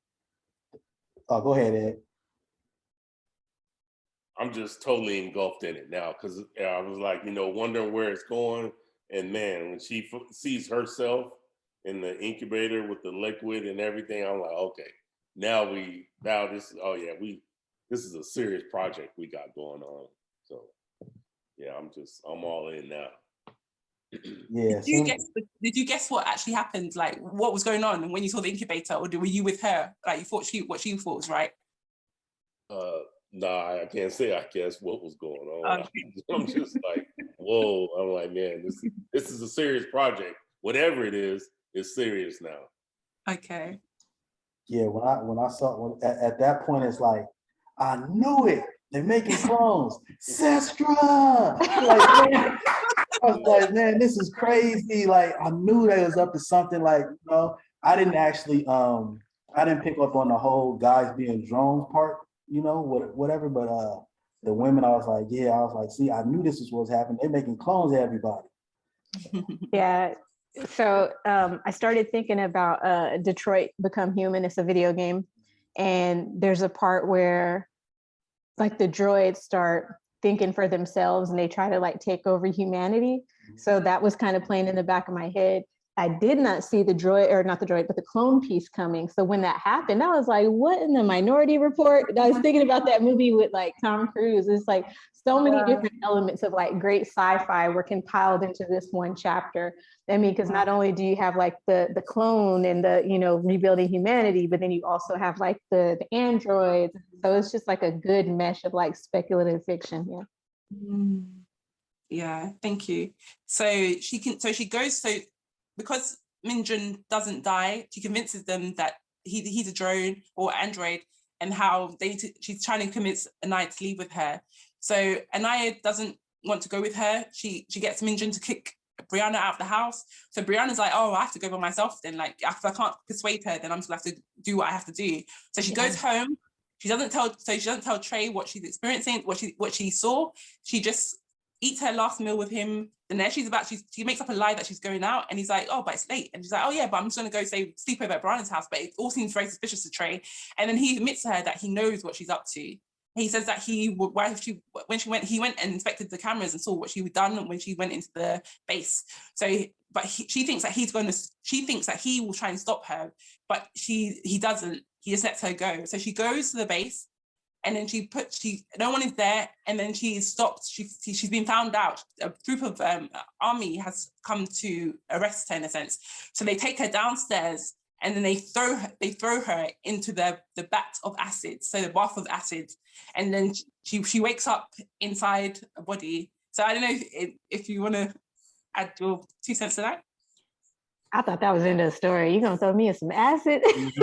Oh, go ahead, Ed. I'm just totally engulfed in it now because I was like, you know, wondering where it's going. And man, when she sees herself in the incubator with the liquid and everything, I'm like, okay, this is a serious project we got going on. So yeah, I'm all in now. Yeah. Did you guess what actually happened? Like what was going on when you saw the incubator, or were you with her? Like you thought what she thought was right? Nah, I can't say I guess what was going on. I'm just like, whoa. I'm like, man, this is a serious project. Whatever it is, it's serious now. Okay. Yeah, when I saw at that point, it's like, I knew it. They're making clones. Sestra! Like, man, I was like, man, this is crazy. Like, I knew they was up to something. Like, I didn't actually I didn't pick up on the whole guys being drones part, whatever. But the women, I was like, see, I knew this is what's happening. They're making clones of everybody. Yeah. So I started thinking about Detroit Become Human. It's a video game. And there's a part where like the droids start thinking for themselves and they try to like take over humanity. So that was kind of playing in the back of my head. I did not see the clone piece coming. So when that happened, I was like, what in the Minority Report? I was thinking about that movie with like Tom Cruise. It's like so many different elements of like great sci-fi were compiled into this one chapter. I mean, because not only do you have like the clone and the, rebuilding humanity, but then you also have like the androids. So it's just like a good mesh of like speculative fiction here. Yeah, thank you. Because Min-jun doesn't die, she convinces them that he's a drone or android, and how she's trying to convince Anaya to leave with her. So Anaya doesn't want to go with her. She gets Min-jun to kick Brianna out of the house. So Brianna's like, oh, I have to go by myself then. Like, if I can't persuade her, then I'm just gonna have to do what I have to do. So she goes home. She doesn't tell Trey what she's experiencing, what she saw. She just eats her last meal with him. And then she makes up a lie that she's going out, and he's like, oh, but it's late. And she's like, oh yeah, but I'm just gonna go sleep over at Brian's house. But it all seems very suspicious to Trey. And then he admits to her that he knows what she's up to. He says that he went and inspected the cameras and saw what she had done when she went into the base. So, she thinks that he will try and stop her, but he doesn't. He just lets her go. So she goes to the base, and then no one is there, and then she is stopped. She's been found out. A group of army has come to arrest her in a sense. So they take her downstairs, and then they throw her into the vat of acid, so the bath of acid, and then she wakes up inside a body. So I don't know if you want to add your 2 cents to that. I thought that was in the story. You're gonna throw me in some acid. It's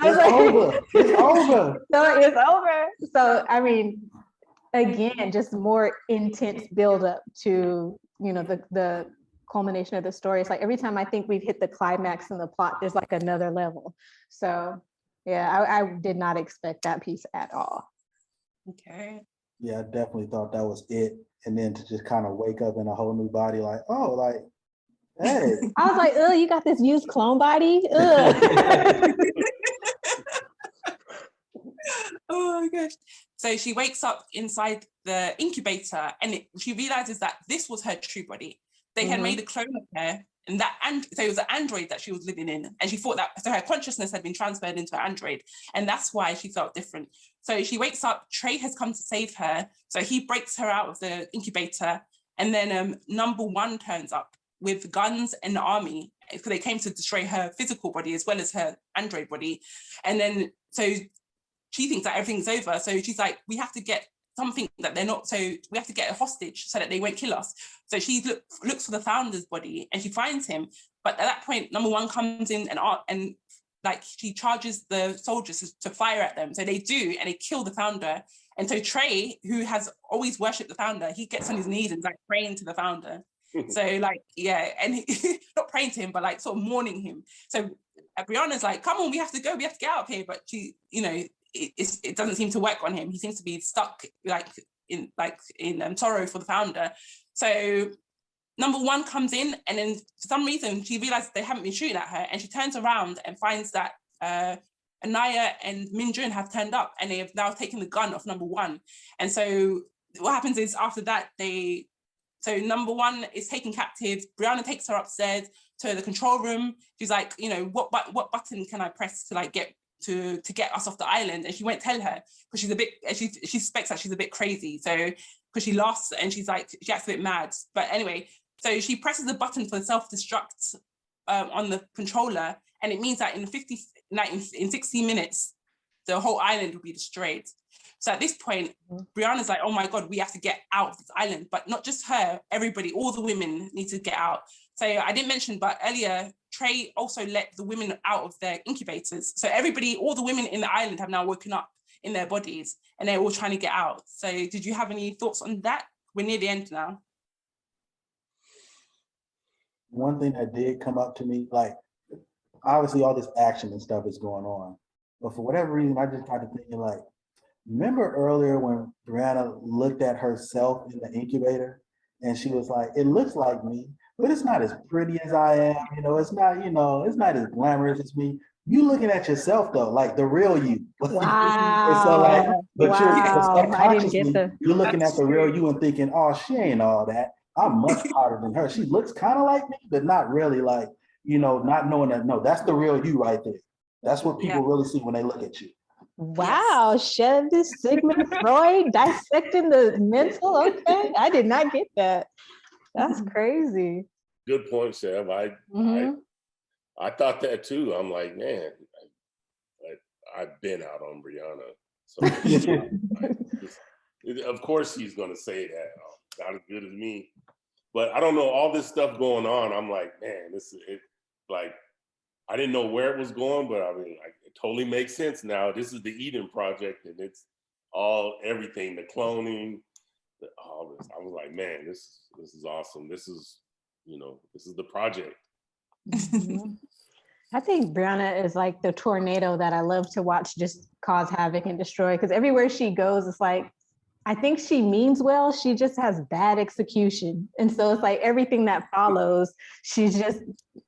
over. So it's over. So I mean, again, just more intense buildup to the culmination of the story. It's like every time I think we've hit the climax in the plot, there's like another level. So yeah, I did not expect that piece at all. Okay. Yeah, I definitely thought that was it. And then to just kind of wake up in a whole new body, like, oh, like, hey. I was like, oh, you got this used clone body? Ugh. Oh my gosh. So she wakes up inside the incubator, and she realizes that this was her true body. They had made a clone of her, so it was an android that she was living in. And she thought so her consciousness had been transferred into an android. And that's why she felt different. So she wakes up, Trey has come to save her. So he breaks her out of the incubator. And then number 1 turns up with guns and the army, because they came to destroy her physical body as well as her android body. And then, so she thinks that everything's over. So she's like, we have to get something that they're not, so we have to get a hostage so that they won't kill us. So she looks for the founder's body, and she finds him. But at that point, number 1 comes in and like she charges the soldiers to fire at them. So they do, and they kill the founder. And so Trey, who has always worshipped the founder, he gets on his knees and is like praying to the founder. So like, yeah, and he, not praying to him, but like sort of mourning him. So Brianna's like, come on, we have to go, we have to get out of here. But she, it doesn't seem to work on him. He seems to be stuck in sorrow for the founder. So number 1 comes in, and then for some reason she realizes they haven't been shooting at her, and she turns around and finds that Anaya and Min-jun have turned up, and they have now taken the gun off number 1. And so what happens is after that, So number one is taken captive. Brianna takes her upstairs to the control room. She's like, you know, what button can I press to like get us off the island? And she won't tell her because she's a bit, she suspects that she's a bit crazy. So because she laughs and she's like, she acts a bit mad. But anyway, so she presses the button for self-destruct on the controller, and it means that in 60 minutes, the whole island will be destroyed. So at this point, Brianna's like, oh my God, we have to get out of this island. But not just her, everybody, all the women need to get out. So I didn't mention, but earlier, Trey also let the women out of their incubators. So everybody, all the women in the island have now woken up in their bodies and they're all trying to get out. So did you have any thoughts on that? We're near the end now. One thing that did come up to me, like, obviously all this action and stuff is going on, but for whatever reason, I just got to thinking, like, remember earlier when Brianna looked at herself in the incubator and she was like, it looks like me, but it's not as pretty as I am, it's not as glamorous as me. You looking at yourself though, like the real you. Wow. And so like, but subconsciously, you're looking at the real you and thinking, oh, she ain't all that. I'm much hotter than her. She looks kind of like me, but not really, like, not knowing that, no, that's the real you right there. That's what people really see when they look at you. Wow, Chev, this Sigmund Freud dissecting the mental. Okay, I did not get that. That's crazy. Good point, Chev. I thought that too. I'm like, man, I've been out on Brianna. So of course he's gonna say that. Oh, not as good as me. But I don't know, all this stuff going on. I'm like, man, I didn't know where it was going, but I mean, it totally makes sense now. This is the Eden Project, and it's everything, the cloning, all this. I was like, man, this is awesome. This is the project. I think Brianna is like the tornado that I love to watch just cause havoc and destroy, because everywhere she goes, it's like, I think she means well, she just has bad execution. And so it's like everything that follows, she's just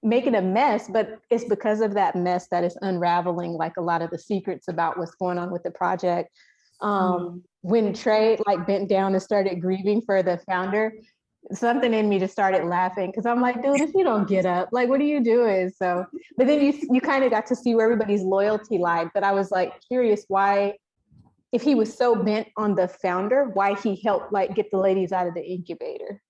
making a mess, but it's because of that mess that is unraveling like a lot of the secrets about what's going on with the project. When Trey like bent down and started grieving for the founder, something in me just started laughing because I'm like, dude, if you don't get up, like, what are you doing? So, but then you kind of got to see where everybody's loyalty lied. But I was like curious why, if he was so bent on the founder, why he helped like get the ladies out of the incubator.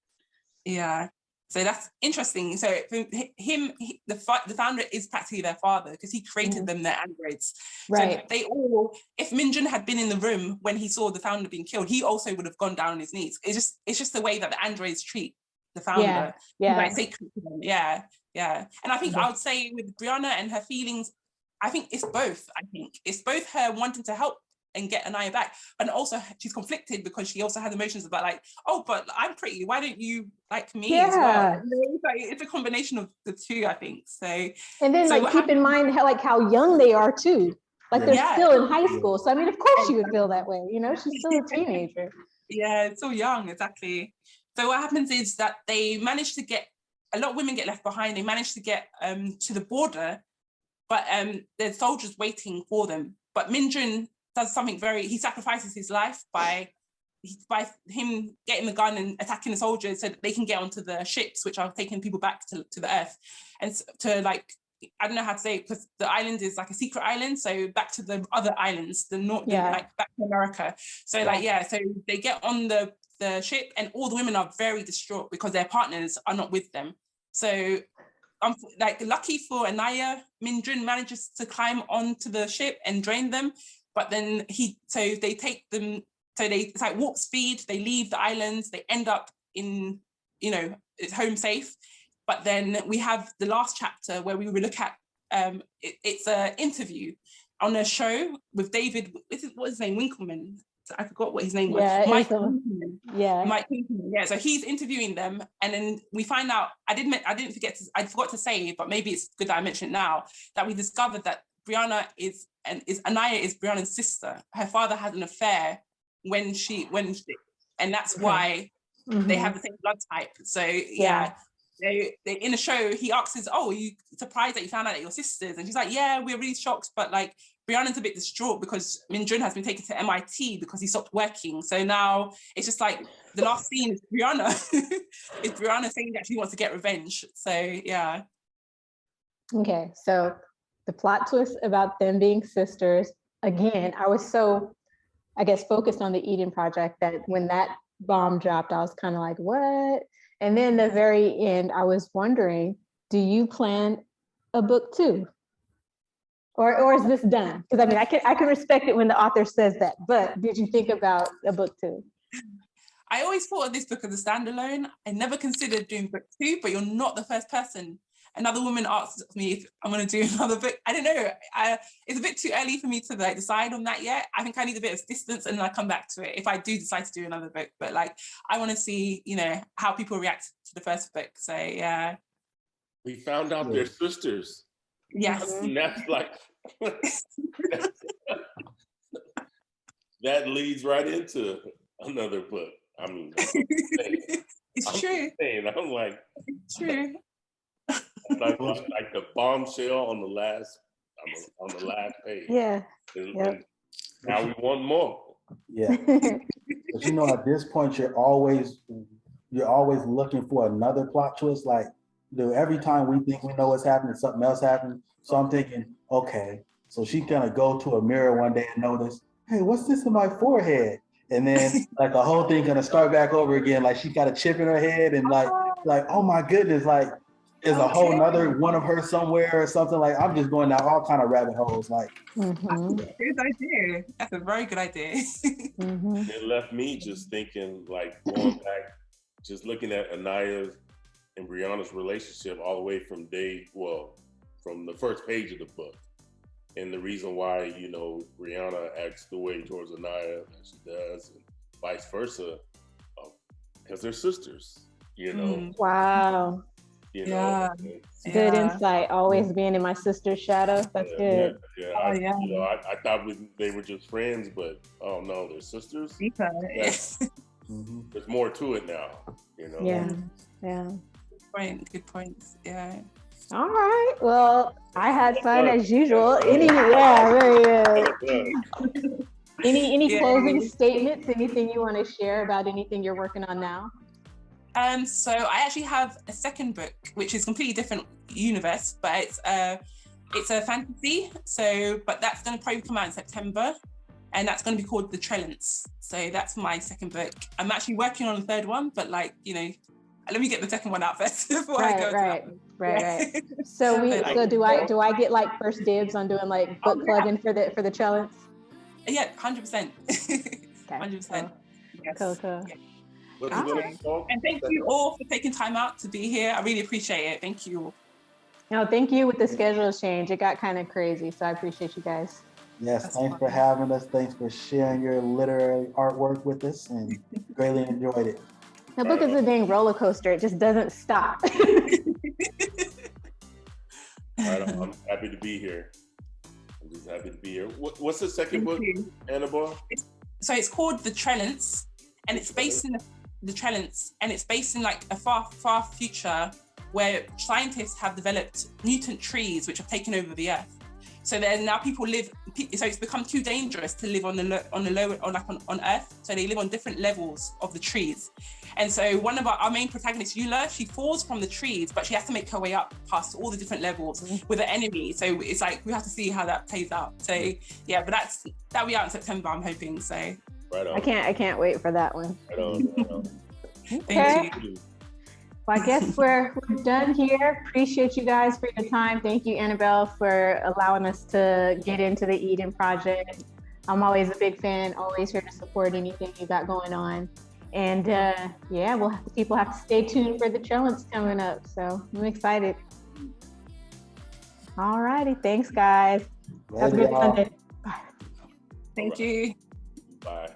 Yeah, so that's interesting. So for him, the founder is practically their father because he created them, their androids. Right. So they all, if Minjun had been in the room when he saw the founder being killed, he also would have gone down on his knees. It's just the way that the androids treat the founder. Yeah. Like sacred to them. Yeah. And I think I would say with Brianna and her feelings, I think it's both. I think it's both her wanting to help and get Anaya back, and also she's conflicted because she also has emotions about like, oh, but I'm pretty, why don't you like me as well? It's a combination of the two, I think. So and then like keep in mind how young they are too, like they're still in high school, so I mean of course she would feel that way, she's still a teenager. Yeah, it's so young, exactly. So what happens is that they manage to get, a lot of women get left behind, they manage to get to the border, but there's soldiers waiting for them, but Minjun does something he sacrifices his life by him getting the gun and attacking the soldiers so that they can get onto the ships, which are taking people back to the Earth. And to like, I don't know how to say it, because the island is like a secret island. So back to the other islands, like back to America. So so they get on the ship and all the women are very distraught because their partners are not with them. So lucky for Anaya, Minjun manages to climb onto the ship and drain them. But then they take them, it's like warp speed, they leave the islands, they end up in, it's home safe. But then we have the last chapter where we will look at, it's an interview on a show with David, what's his name, Winkleman? I forgot what his name was. Mike Winkleman. Mike Winkleman. Yeah, so he's interviewing them, and then we find out, I forgot to say, but maybe it's good that I mention it now, that we discovered that Anaya is Brianna's sister. Her father had an affair when she and that's why they have the same blood type. So they in the show, he asks, "Oh, are you surprised that you found out that you're sisters?" And she's like, "Yeah, we're really shocked, but like Brianna's a bit distraught because Min-jun has been taken to MIT because he stopped working. So now it's just like the last scene is Brianna. It's Brianna saying that she wants to get revenge. So yeah. Okay, so the plot twist about them being sisters, again, I was so, I guess, focused on the Eden Project that when that bomb dropped, I was kind of like, what? And then the very end, I was wondering, do you plan a book 2? Or is this done? Because I mean, I can respect it when the author says that, but did you think about a book 2? I always thought of this book as a standalone. I never considered doing book 2, but you're not the first person. Another woman asked me if I'm going to do another book. I don't know. It's a bit too early for me to like decide on that yet. I think I need a bit of distance and then I'll come back to it if I do decide to do another book. But like, I want to see, you know, how people react to the first book. So yeah. We found out they're sisters. Yes. And that's like, that leads right into another book. I mean, it's true. I'm like, it's true. like the bombshell on the last page. Yeah. And now we want more. Yeah. But you know, at this point, you're always looking for another plot twist. Like, dude, every time we think we know what's happening, something else happens. So I'm thinking, okay, so she's gonna go to a mirror one day and notice, hey, what's this in my forehead? And then like the whole thing gonna start back over again. Like she got a chip in her head and like, oh my goodness, like there's a whole nother one of her somewhere or something. Like I'm just going down all kind of rabbit holes. Like, that's a good idea. That's a very good idea. It left me just thinking, like going back, just looking at Anaya's and Brianna's relationship all the way from from the first page of the book. And the reason why, you know, Brianna acts the way towards Anaya that she does, and vice versa, because they're sisters, you know. Wow. You know, good insight. Always being in my sister's shadow. That's good. Yeah. You know, I thought they were just friends, but oh no, they're sisters. There's more to it now, you know. Yeah. Good points. Yeah. All right. Well, I had fun as usual. Very good. Any closing statements? Anything you want to share about anything you're working on now? So I actually have a second book, which is completely different universe, but it's a fantasy. So, but that's going to probably come out in September, and that's going to be called The Trellis. So that's my second book. I'm actually working on a third one, but like, you know, let me get the second one out first before I go. Right. So do I get like first dibs on doing like book clubbing for the Trellis? Yeah, 100%. 100%. Cool. Yeah. And thank you all for taking time out to be here. I really appreciate it. Thank you. No, thank you with the schedule change. It got kind of crazy, so I appreciate you guys. Yes, thanks for having us. Thanks for sharing your literary artwork with us, and greatly enjoyed it. The book is a dang roller coaster. It just doesn't stop. I'm happy to be here. I'm just happy to be here. What's the second book, Annabelle? So it's called The Trellis, and it's based in the Trellis, and it's based in like a far, far future where scientists have developed mutant trees which have taken over the earth. So then now people live. So it's become too dangerous to live on Earth. So they live on different levels of the trees. And so one of our main protagonists, Eula, she falls from the trees, but she has to make her way up past all the different levels with an enemy. So it's like we have to see how that plays out. So yeah, but that'll be out in September, I'm hoping. So right on. I can't wait for that one. Right on. Thank you. Well, I guess we're done here. Appreciate you guys for your time. Thank you, Annabelle, for allowing us to get into the Eden Project. I'm always a big fan, always here to support anything you got going on. And people have to stay tuned for the Trellis coming up. So I'm excited. All righty. Thanks, guys. Have a good Sunday. Thank you. Bye.